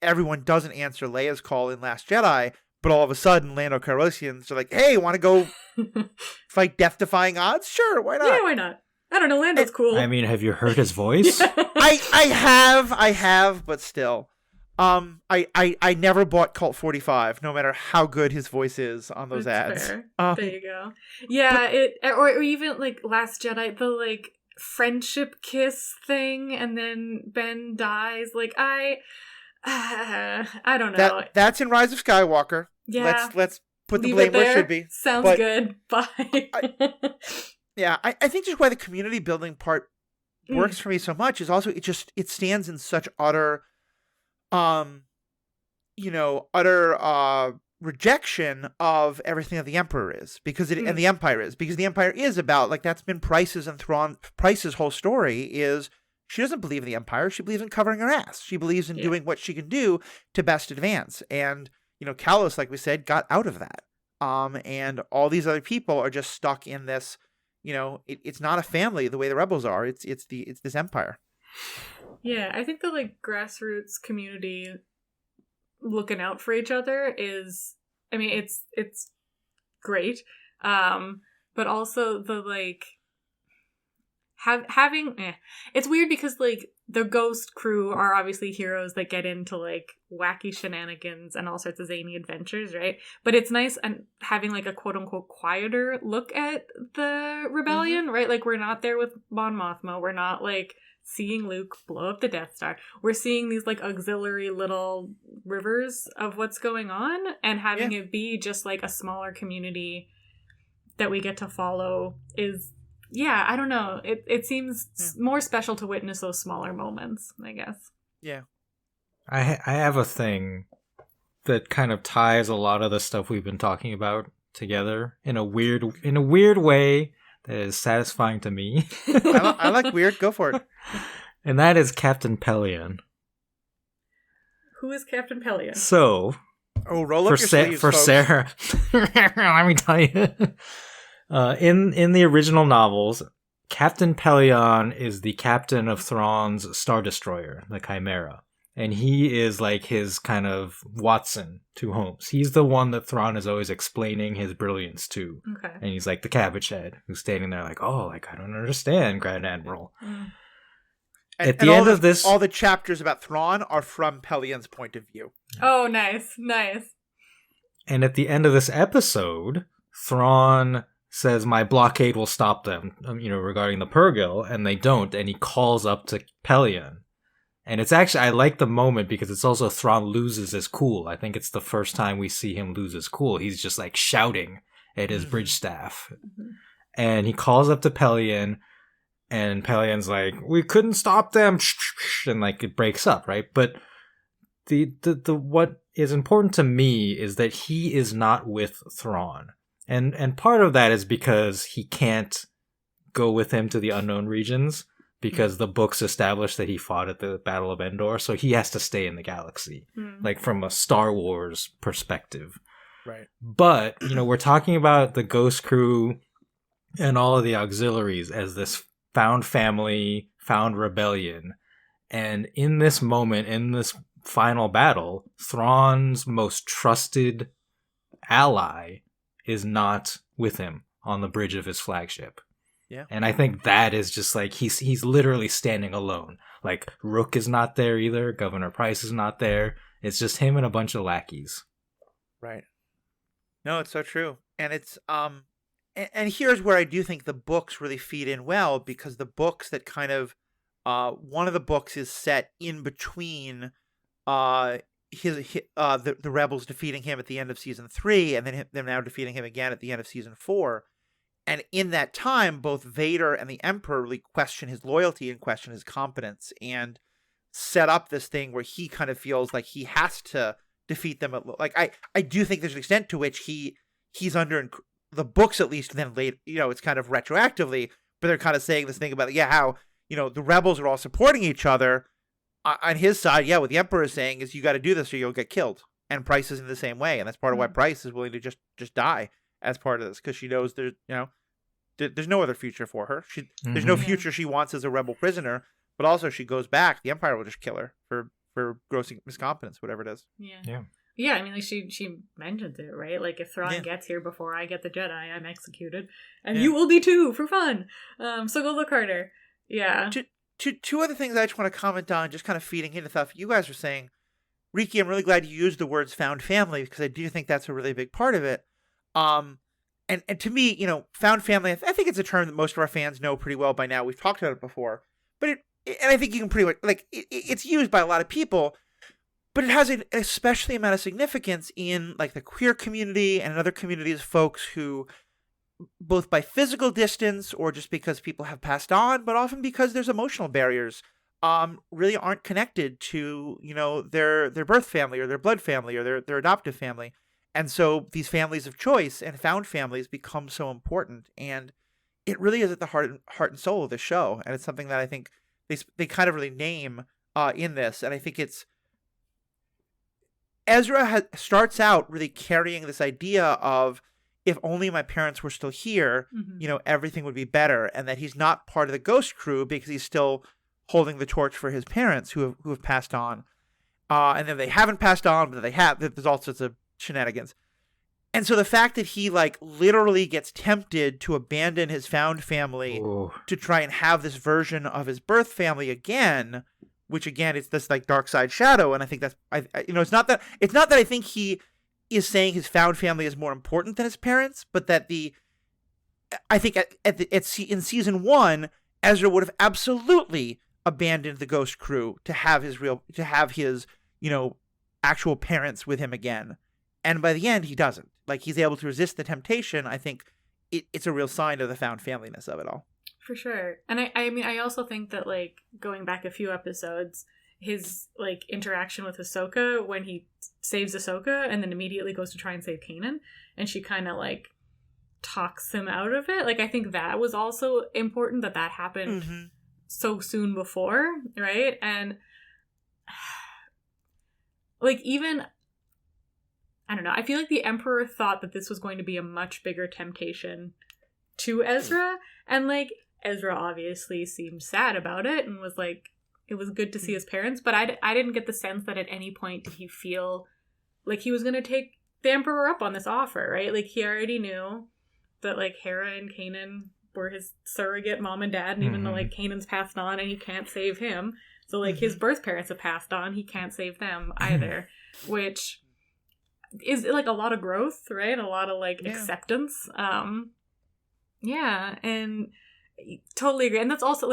S1: everyone doesn't answer Leia's call in Last Jedi, but all of a sudden, Lando Calrissians are like, "Hey, want to go fight death-defying odds? Sure, why not?
S2: Yeah, why not? I don't know. Lando's cool.
S3: I mean, have you heard his voice?
S1: I have, but still, I never bought Cult 45, no matter how good his voice is on those ads.
S2: Fair. There you go. Yeah, or even, like, Last Jedi, the, like, friendship kiss thing, and then Ben dies. Like, I don't know.
S1: That's in Rise of Skywalker.
S2: Yeah.
S1: Let's put the blame where it should be.
S2: Sounds good. Bye.
S1: I think just why the community building part works for me so much is also it stands in such utter rejection of everything that the Emperor is, because and the Empire is, because the Empire is about, like, that's been Price's whole story is she doesn't believe in the Empire. She believes in covering her ass. She believes in doing what she can do to best advance. And, Callus, like we said, got out of that. And all these other people are just stuck in this, it's not a family the way the rebels are. It's this Empire.
S2: Yeah, I think the, like, grassroots community looking out for each other is, I mean, it's great, but also the, like, having it's weird because, like, the Ghost crew are obviously heroes that get into, like, wacky shenanigans and all sorts of zany adventures, right? But it's nice and having, like, a quote-unquote quieter look at the rebellion, right? Like, we're not there with Mon Mothma, we're not, like, seeing Luke blow up the Death Star. We're seeing these, like, auxiliary little rivers of what's going on, and having it be just, like, a smaller community that we get to follow is, I don't know. It seems more special to witness those smaller moments, I guess. Yeah.
S3: I have a thing that kind of ties a lot of the stuff we've been talking about together in a weird way that is satisfying to me.
S1: I like weird. Go for it.
S3: And that is Captain Pellaeon.
S2: Who is Captain Pellaeon?
S3: So,
S1: roll up your sleeves,
S3: for
S1: folks.
S3: Sarah. Let me tell you. In the original novels, Captain Pellaeon is the captain of Thrawn's Star Destroyer, the Chimera. And he is like his kind of Watson to Holmes. He's the one that Thrawn is always explaining his brilliance to.
S2: Okay.
S3: And he's like the cabbage head who's standing there like, oh, like, I don't understand, Grand Admiral. At the end of this...
S1: all the chapters about Thrawn are from Pellaeon's point of view.
S2: Oh, nice.
S3: And at the end of this episode, Thrawn says, my blockade will stop them, regarding the Purrgil, and they don't, and he calls up to Pellaeon. And it's actually, I like the moment because it's also Thrawn loses his cool. I think it's the first time we see him lose his cool. He's just, like, shouting at his bridge staff. And he calls up to Pellaeon, and Pellaeon's like, we couldn't stop them, and, like, it breaks up, right? But the what is important to me is that he is not with Thrawn. And part of that is because he can't go with him to the unknown regions, because the books establish that he fought at the Battle of Endor, so he has to stay in the galaxy, like from a Star Wars perspective.
S1: Right.
S3: But, we're talking about the Ghost crew and all of the auxiliaries as this found family, found rebellion. And in this moment, in this final battle, Thrawn's most trusted ally is not with him on the bridge of his flagship.
S1: Yeah.
S3: And I think that is just like, he's literally standing alone. Like, Rook is not there either. Governor Price is not there. It's just him and a bunch of lackeys.
S1: Right. No, it's so true. And it's, and here's where I do think the books really feed in well, because the books that kind of, one of the books is set in between, the rebels defeating him at the end of season 3, and then them now defeating him again at the end of season 4. And in that time, both Vader and the Emperor really question his loyalty and question his competence, and set up this thing where he kind of feels like he has to defeat them. Like, I do think there's an extent to which he's under the books, at least, then late, it's kind of retroactively, but they're kind of saying this thing about, how, the rebels are all supporting each other. On his side, what the Emperor is saying is, you got to do this or you'll get killed. And Price is in the same way. And that's part of why Price is willing to just die as part of this, because she knows there's no other future for her. There's no future she wants as a rebel prisoner, but also she goes back, the Empire will just kill her for gross miscompetence, whatever it is.
S2: Yeah, I mean, like, she mentions it, right? Like, if Thrawn gets here before I get the Jedi, I'm executed. And you will be too, for fun. So go look harder. Yeah.
S1: Two other things I just want to comment on, just kind of feeding into stuff you guys were saying. Riki, I'm really glad you used the words found family, because I do think that's a really big part of it. And to me, found family, I think it's a term that most of our fans know pretty well by now. We've talked about it before. But and I think you can pretty much, like, it's used by a lot of people, but it has an especially amount of significance in, like, the queer community and in other communities, folks who both by physical distance or just because people have passed on, but often because there's emotional barriers, really aren't connected to, their birth family or their blood family or their adoptive family. And so these families of choice and found families become so important. And it really is at the heart and soul of the show. And it's something that I think they kind of really name in this. And I think it's Ezra starts out really carrying this idea of, if only my parents were still here, everything would be better. And that he's not part of the ghost crew because he's still holding the torch for his parents who have passed on. And then they haven't passed on, but they have. There's all sorts of shenanigans. And so the fact that he literally gets tempted to abandon his found family to try and have this version of his birth family again, which again, it's this dark side shadow. And I think that's, it's not that I think he is saying his found family is more important than his parents, but that I think in season 1, Ezra would have absolutely abandoned the ghost crew to have his actual parents with him again. And by the end, he doesn't. He's able to resist the temptation. I think it's a real sign of the found familyness of it all.
S2: For sure. And I also think that, going back a few episodes, his, interaction with Ahsoka when he saves Ahsoka and then immediately goes to try and save Kanan, and she kind of, talks him out of it. I think that was also important that happened so soon before, right? And, even... I don't know. I feel like the Emperor thought that this was going to be a much bigger temptation to Ezra. And, Ezra obviously seemed sad about it and was it was good to see his parents. But I didn't get the sense that at any point did he feel like he was going to take the Emperor up on this offer, right? He already knew that, Hera and Kanan were his surrogate mom and dad. And even though, Kanan's passed on and he can't save him. So, his birth parents have passed on. He can't save them either. Which... is a lot of growth, right? A lot of acceptance. And totally agree. And that's also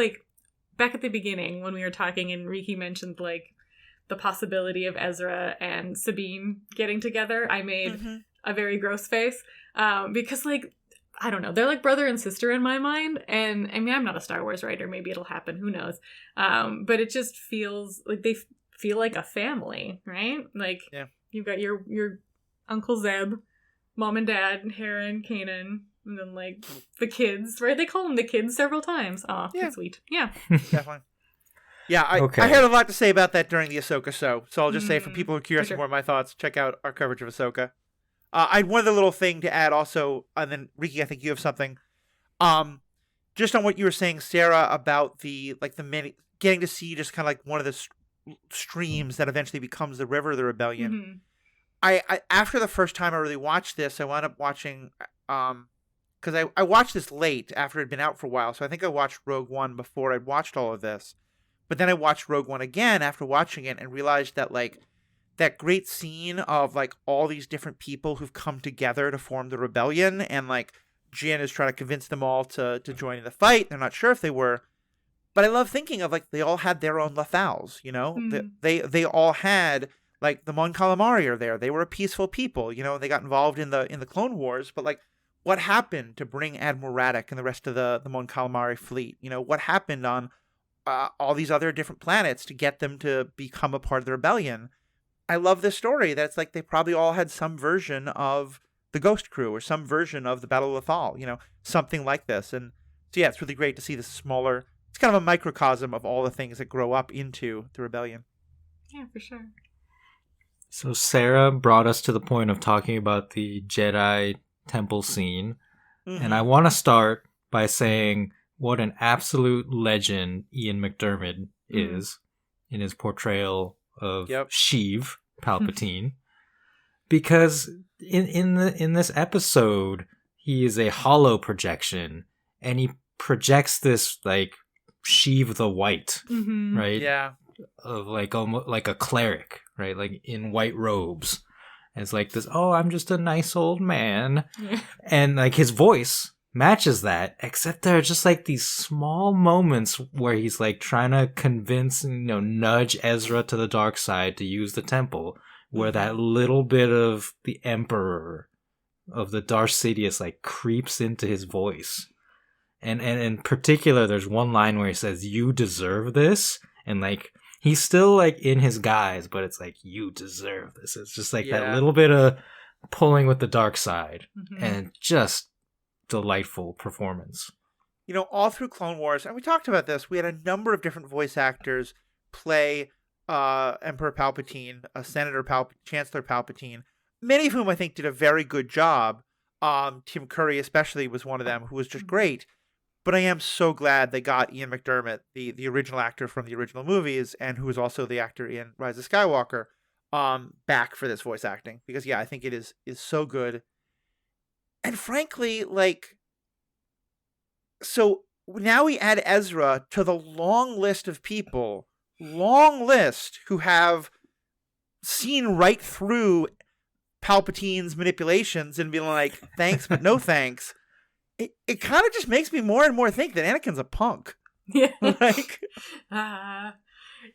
S2: back at the beginning when we were talking and Riki mentioned the possibility of Ezra and Sabine getting together. I made a very gross face because I don't know, they're brother and sister in my mind. And I mean, I'm not a Star Wars writer. Maybe it'll happen. Who knows? But it just feels like they feel like a family, right? You've got your Uncle Zeb, Mom and Dad, Hera and Kanan, and then the kids, right? They call them the kids several times. Oh, yeah. That's sweet. Yeah.
S1: Definitely. Yeah, I had a lot to say about that during the Ahsoka show, so I'll just say for people who are curious more of my thoughts, check out our coverage of Ahsoka. I had one other little thing to add also, and then Riki, I think you have something. Just on what you were saying, Sarah, about the many getting to see just kind of one of the streams that eventually becomes the river of the rebellion. I after the first time I really watched this, I wound up watching because I watched this late after it had been out for a while, so I think I watched Rogue One before I'd watched all of this. But then I watched Rogue One again after watching it and realized that that great scene of all these different people who've come together to form the rebellion, and Jin is trying to convince them all to join in the fight. They're not sure if they were. But I love thinking of they all had their own Lothals, They all had the Mon Calamari are there. They were a peaceful people, They got involved in the Clone Wars, but what happened to bring Admiral Radek and the rest of the Mon Calamari fleet? What happened on all these other different planets to get them to become a part of the rebellion? I love this story that it's they probably all had some version of the Ghost Crew or some version of the Battle of Lothal, something like this. And so yeah, it's really great to see this smaller. It's kind of a microcosm of all the things that grow up into the rebellion.
S2: Yeah, for sure.
S3: So Sarah brought us to the point of talking about the Jedi temple scene. And I want to start by saying what an absolute legend Ian McDermid is in his portrayal of Sheev Palpatine. Because in this episode, he is a hollow projection, and he projects this Sheev the White, right?
S1: Yeah.
S3: Of almost like a cleric, right? In white robes. And it's this, oh, I'm just a nice old man. Yeah. And his voice matches that, except there are just these small moments where he's trying to convince, nudge Ezra to the dark side to use the temple, where that little bit of the Emperor the Darth Sidious like creeps into his voice. And in particular, there's one line where he says, "You deserve this," and like he's still like in his guise, but it's like, "You deserve this." It's just like that little bit of pulling with the dark side, and just delightful performance.
S1: You know, all through Clone Wars, and we talked about this, we had a number of different voice actors play Emperor Palpatine, Chancellor Palpatine, many of whom I think did a very good job. Tim Curry especially was one of them, who was just great. But I am so glad they got Ian McDermid, the original actor from the original movies, and who was also the actor in Rise of Skywalker, back for this voice acting. Because, yeah, I think it is so good. And frankly, like, so now we add Ezra to the long list of people, who have seen right through Palpatine's manipulations and been like, thanks, but no thanks. It kind of just makes me more and more think that Anakin's a punk.
S2: Yeah.
S1: Like,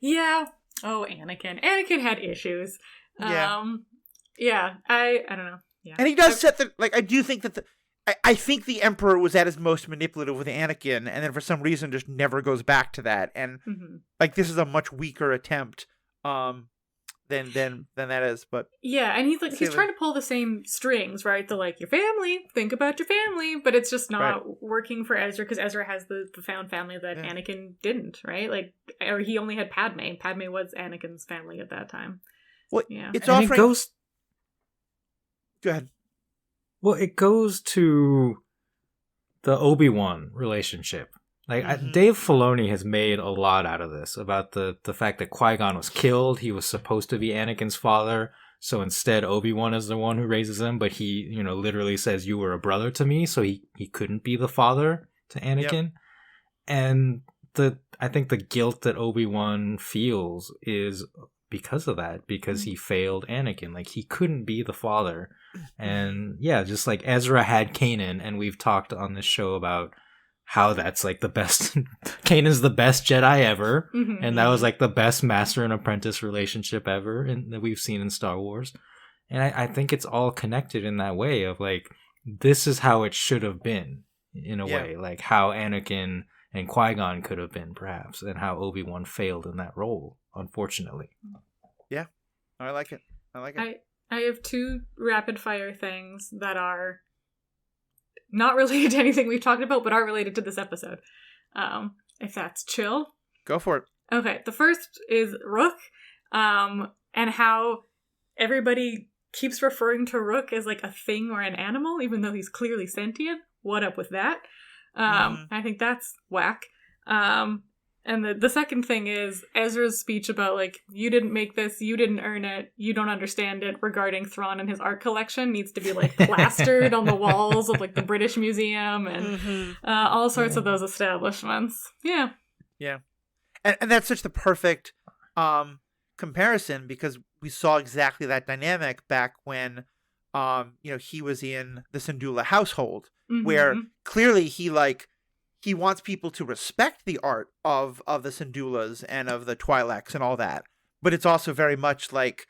S2: yeah. Oh, Anakin. Anakin had issues.
S1: Yeah.
S2: Yeah. I don't know. Yeah.
S1: And he does set the, like, I do think that I think the Emperor was at his most manipulative with Anakin, and then for some reason just never goes back to that. And like, this is a much weaker attempt than that is. But
S2: yeah, and he's trying to pull the same strings, right? The like, your family, think about your family, but it's just not working for Ezra, because Ezra has the found family that Anakin didn't, right? Like, or he only had Padme. Padme was Anakin's family at that time.
S1: Well,
S2: yeah,
S1: it's
S3: and
S1: offering. Go ahead.
S3: Well, it goes to the Obi-Wan relationship. Like, Dave Filoni has made a lot out of this, about the fact that Qui-Gon was killed. He was supposed to be Anakin's father, so instead Obi-Wan is the one who raises him, but he, you know, literally says, "You were a brother to me," so he couldn't be the father to Anakin. Yep. And I think the guilt that Obi-Wan feels is because of that, because he failed Anakin. Like, he couldn't be the father. And yeah, just like Ezra had Kanan, and we've talked on this show about how that's like the best. Kanan's the best Jedi ever, and that was like the best master and apprentice relationship ever that we've seen in Star Wars. And I think it's all connected in that way of like, this is how it should have been, in a way, like how Anakin and Qui-Gon could have been, perhaps, and how Obi-Wan failed in that role, unfortunately.
S1: Yeah, I like it.
S2: I have two rapid fire things that are not related to anything we've talked about, but are related to this episode. If that's chill.
S1: Go for it.
S2: Okay, the first is Rook, and how everybody keeps referring to Rook as like a thing or an animal, even though he's clearly sentient. What up with that? I think that's whack. And the second thing is Ezra's speech about, like, you didn't make this, you didn't earn it, you don't understand it, regarding Thrawn and his art collection needs to be, like, plastered on the walls of, like, the British Museum and all sorts of those establishments. Yeah.
S1: Yeah. And that's such the perfect comparison, because we saw exactly that dynamic back when, he was in the Syndulla household, where clearly he wants people to respect the art of the Syndullas and of the Twi'leks and all that. But it's also very much like,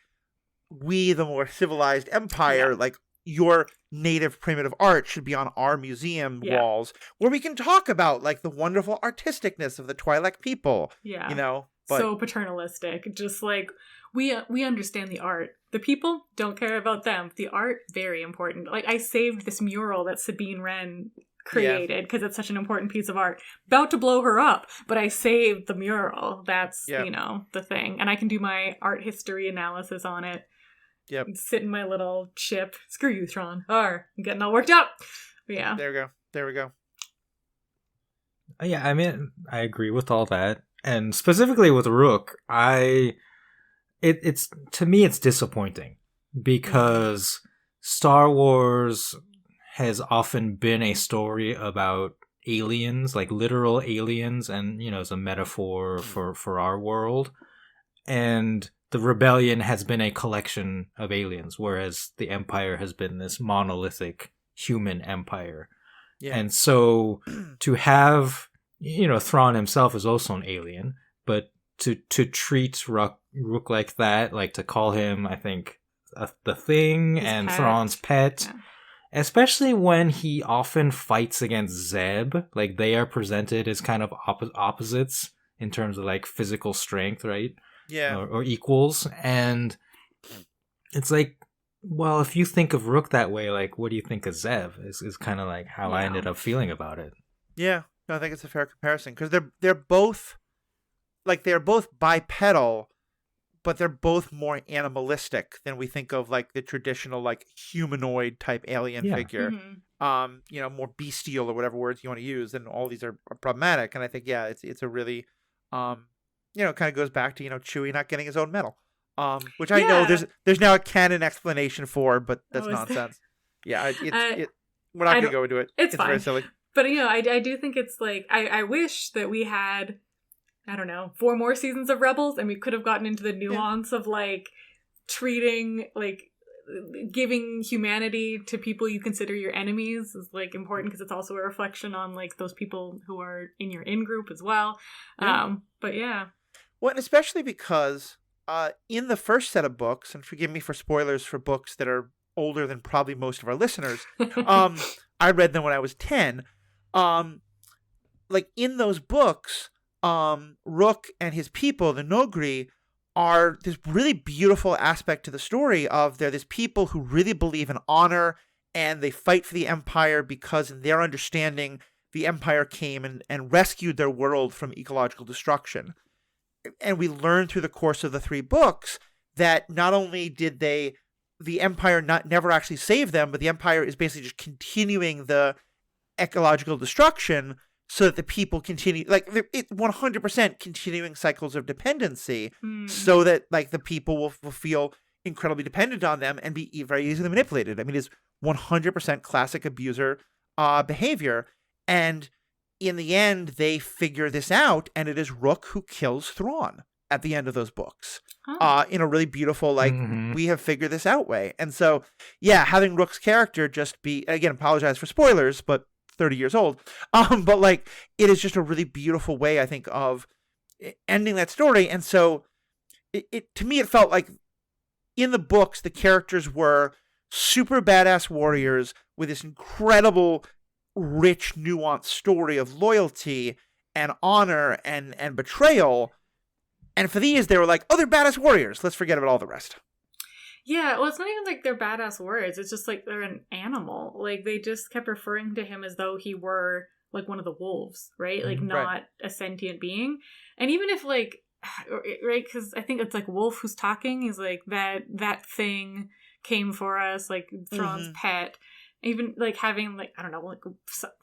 S1: we, the more civilized empire, like, your native primitive art should be on our museum walls, where we can talk about, like, the wonderful artisticness of the Twi'lek people. Yeah. You know? But
S2: so paternalistic. Just like, we understand the art. The people don't care about them. The art, very important. Like, I saved this mural that Sabine Wren created because it's such an important piece of art. About to blow her up, but I saved the mural. That's the thing, and I can do my art history analysis on it. Yep. Sit in my little ship. Screw you, Thrawn. I'm getting all worked up. But yeah.
S1: There we go.
S3: Yeah, I mean, I agree with all that, and specifically with Rook, it's to me it's disappointing, because Star Wars has often been a story about aliens, like literal aliens, and, as a metaphor for our world. And the rebellion has been a collection of aliens, whereas the Empire has been this monolithic human empire. Yeah. And so to have, Thrawn himself is also an alien, but to treat Rook like that, like to call him, I think, the Thing, his and pet. Thrawn's pet. Yeah. especially when he often fights against Zeb. Like, they are presented as kind of opposites in terms of like physical strength, right?
S1: Yeah.
S3: Or equals. And it's like, well, if you think of Rook that way, like, what do you think of Zeb? Is kind of like how I ended up feeling about it.
S1: Yeah, no, I think it's a fair comparison because they're both bipedal, but they're both more animalistic than we think of like the traditional like humanoid type alien figure.
S2: Mm-hmm.
S1: More bestial or whatever words you want to use, and all these are problematic. And I think it's a really kind of goes back to Chewie not getting his own medal. Which I know there's now a canon explanation for, but that's nonsense. Yeah, we're not going to go into it.
S2: It's fine.
S1: Very silly.
S2: But I do think it's like I wish that we had, I don't know, 4 more seasons of Rebels, and we could have gotten into the nuance of like treating, like giving humanity to people you consider your enemies is like important because it's also a reflection on like those people who are in your in-group as well.
S1: Yeah.
S2: But yeah.
S1: Well, and especially because in the first set of books, and forgive me for spoilers for books that are older than probably most of our listeners, I read them when I was 10. Like in those books, Rook and his people, the Nogri, are this really beautiful aspect to the story of they're this people who really believe in honor and they fight for the Empire because in their understanding, the Empire came and rescued their world from ecological destruction. And we learn through the course of the 3 books that not only did the Empire never actually save them, but the Empire is basically just continuing the ecological destruction so that the people continue, like, it 100% continuing cycles of dependency so that, like, the people will feel incredibly dependent on them and be very easily manipulated. I mean, it's 100% classic abuser behavior. And in the end, they figure this out, and it is Rook who kills Thrawn at the end of those books. In a really beautiful, like, we have figured this out way. And so, yeah, having Rook's character just be, again, apologize for spoilers, but 30 years old. But like, it is just a really beautiful way, I think, of ending that story. And so to me, it felt like in the books, the characters were super badass warriors with this incredible, rich, nuanced story of loyalty and honor and betrayal. And for these, they were like, oh, they're badass warriors. Let's forget about all the rest.
S2: Yeah, well, it's not even like they're badass warriors. It's just like they're an animal. Like, they just kept referring to him as though he were like one of the wolves, right? Like, not a sentient being. And even if like, right, because I think it's like Wolf who's talking. He's like, that thing came for us, like Thrawn's pet. Even like having like, I don't know, like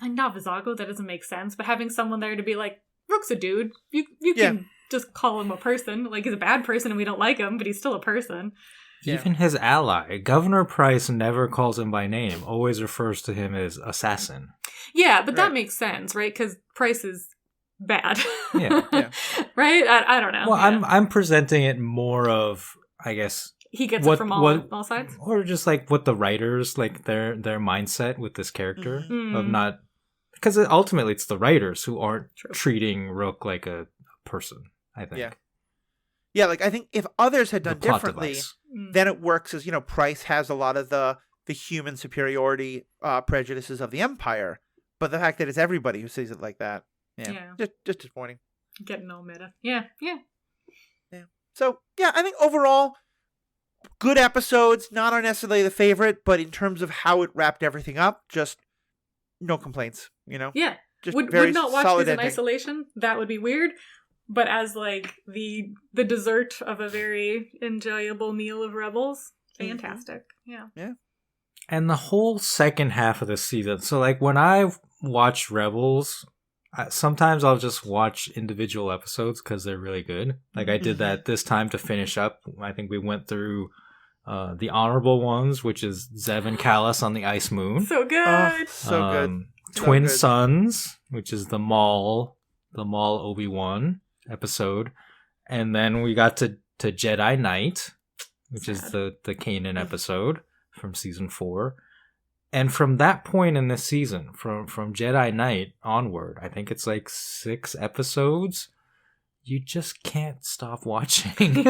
S2: not Vizago, that doesn't make sense, but having someone there to be like, Rook's a dude. You can just call him a person. Like, he's a bad person and we don't like him, but he's still a person.
S3: Even his ally, Governor Price, never calls him by name, always refers to him as assassin.
S2: Yeah, but that makes sense, right? Because Price is bad.
S3: Yeah.
S2: Right? I don't know.
S3: Well, I'm presenting it more of, I guess,
S2: he gets it from all sides?
S3: Or just like what the writers, like their mindset with this character of not, because ultimately it's the writers who aren't treating Rook like a person, I think.
S1: Yeah, like I think if others had done differently, then it works as, Price has a lot of the human superiority prejudices of the Empire. But the fact that it's everybody who sees it like that, just disappointing.
S2: Getting all meta. Yeah.
S1: So, yeah, I think overall, good episodes, not necessarily the favorite, but in terms of how it wrapped everything up, just no complaints,
S2: Yeah.
S1: Just
S2: would not watch these in isolation. That would be weird. But as like the dessert of a very enjoyable meal of Rebels, fantastic. Yeah.
S3: And the whole second half of the season. So like when I watch Rebels, sometimes I'll just watch individual episodes because they're really good. Like I did that this time to finish up. I think we went through the honorable ones, which is Zev and Callus on the Ice Moon.
S2: So good.
S1: Oh, so good.
S3: Twin Sons, which is the Maul Obi-Wan episode. And then we got to Jedi Knight, which is the Kanan episode from season 4. And from that point in this season, from Jedi Knight onward, I think it's like 6 episodes, you just can't stop watching.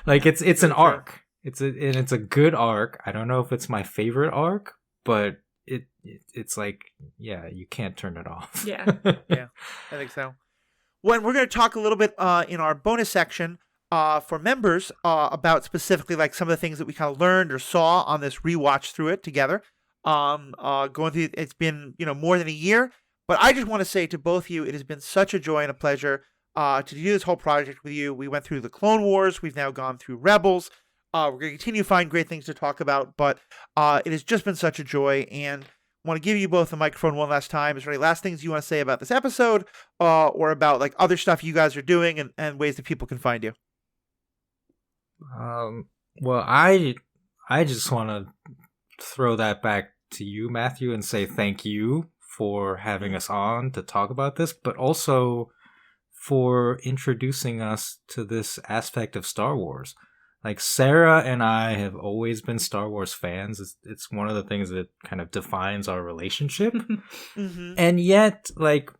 S3: Like it's an arc. It's a good arc. I don't know if it's my favorite arc, but it's like, yeah, you can't turn it off.
S2: Yeah.
S1: Yeah, I think so. Well, we're going to talk a little bit in our bonus section for members about specifically like some of the things that we kind of learned or saw on this rewatch through it together. Going through, it's been more than a year, but I just want to say to both of you, it has been such a joy and a pleasure to do this whole project with you. We went through the Clone Wars. We've now gone through Rebels. We're going to continue to find great things to talk about, but it has just been such a joy, and I want to give you both the microphone one last time. Is there any last things you want to say about this episode or about like other stuff you guys are doing and ways that people can find you?
S3: Well, I just want to throw that back to you, Matthew, and say thank you for having us on to talk about this, but also for introducing us to this aspect of Star Wars. Like, Sarah and I have always been Star Wars fans. It's one of the things that kind of defines our relationship.
S1: Mm-hmm.
S3: And yet, like,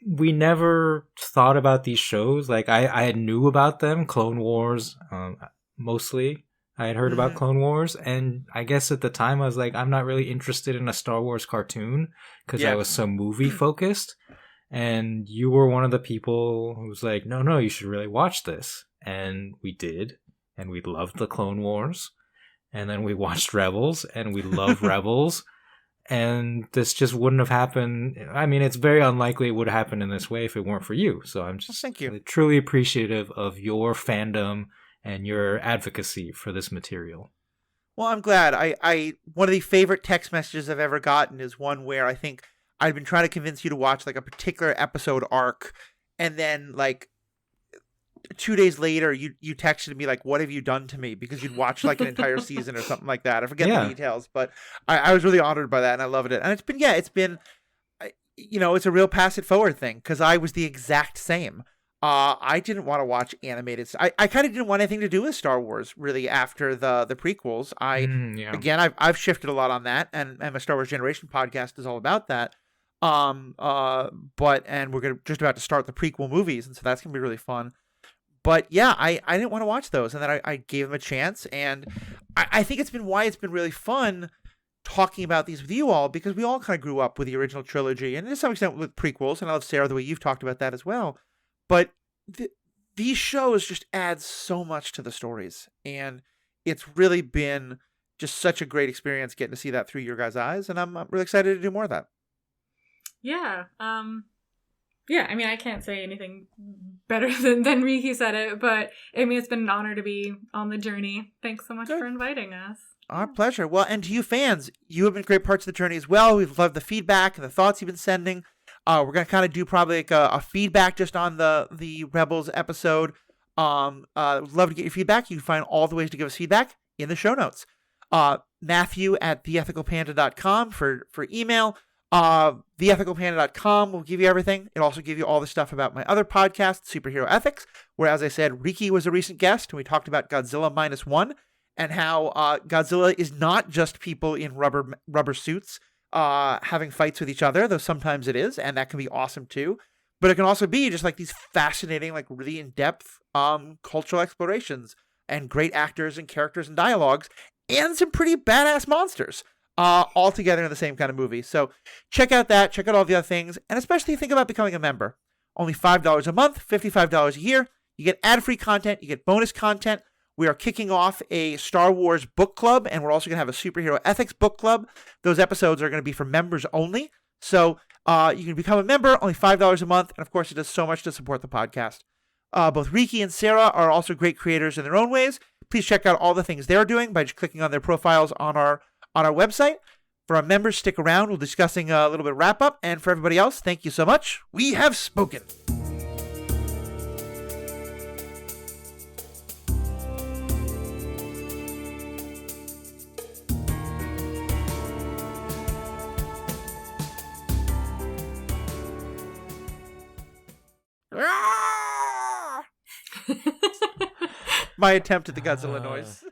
S3: we never thought about these shows. Like, I knew about them, Clone Wars, mostly. I had heard about Clone Wars, and I guess at the time I was like, I'm not really interested in a Star Wars cartoon because I was so movie focused. And you were one of the people who was like, no, you should really watch this. And we did. And we loved the Clone Wars. And then we watched Rebels, and we love Rebels. And this just wouldn't have happened. I mean, it's very unlikely it would happen in this way if it weren't for you. So I'm just
S1: thank you.
S3: Truly appreciative of your fandom and your advocacy for this material.
S1: Well, I'm glad. I one of the favorite text messages I've ever gotten is one where I think I'd been trying to convince you to watch like a particular episode arc, and then like 2 days later, you texted me like, "What have you done to me?" Because you'd watched like an entire season or something like that. I forget the details, but I was really honored by that, and I loved it. And it's been, it's a real pass it forward thing because I was the exact same. I didn't want to watch animated. I kind of didn't want anything to do with Star Wars really after the prequels. Again, I've shifted a lot on that, and my Star Wars Generation podcast is all about that. And we're just about to start the prequel movies, and so that's gonna be really fun. But yeah, I didn't want to watch those, and then I gave them a chance, and I think it's been really fun talking about these with you all, because we all kind of grew up with the original trilogy, and to some extent with prequels, and I love, Sarah, the way you've talked about that as well. But these shows just add so much to the stories, and it's really been just such a great experience getting to see that through your guys' eyes, and I'm really excited to do more of that.
S2: Yeah. Yeah, I mean, I can't say anything better than Riki said it, but I mean, it's been an honor to be on the journey. Thanks so much for inviting us.
S1: Our pleasure. Well, and to you fans, you have been great parts of the journey as well. We've loved the feedback and the thoughts you've been sending. We're going to kind of do probably like a feedback just on the Rebels episode. Love to get your feedback. You can find all the ways to give us feedback in the show notes. Matthew at theethicalpanda.com for email. Theethicalpanda.com will give you everything. It'll also give you all the stuff about my other podcast, Superhero Ethics, where, as I said, Riki was a recent guest, and we talked about Godzilla -1 and how Godzilla is not just people in rubber suits having fights with each other, though sometimes it is, and that can be awesome too. But it can also be just like these fascinating, like really in-depth cultural explorations and great actors and characters and dialogues and some pretty badass monsters. All together in the same kind of movie. So check out that, check out all the other things, and especially think about becoming a member. Only $5 a month, $55 a year. You get ad-free content, you get bonus content. We are kicking off a Star Wars book club, and we're also going to have a Superhero Ethics book club. Those episodes are going to be for members only. So you can become a member, only $5 a month, and of course it does so much to support the podcast. Both Riki and Sarah are also great creators in their own ways. Please check out all the things they're doing by just clicking on their profiles on our website. For our members, stick around. We'll be discussing a little bit of wrap-up. And for everybody else, thank you so much. We have spoken. My attempt at the Godzilla noise.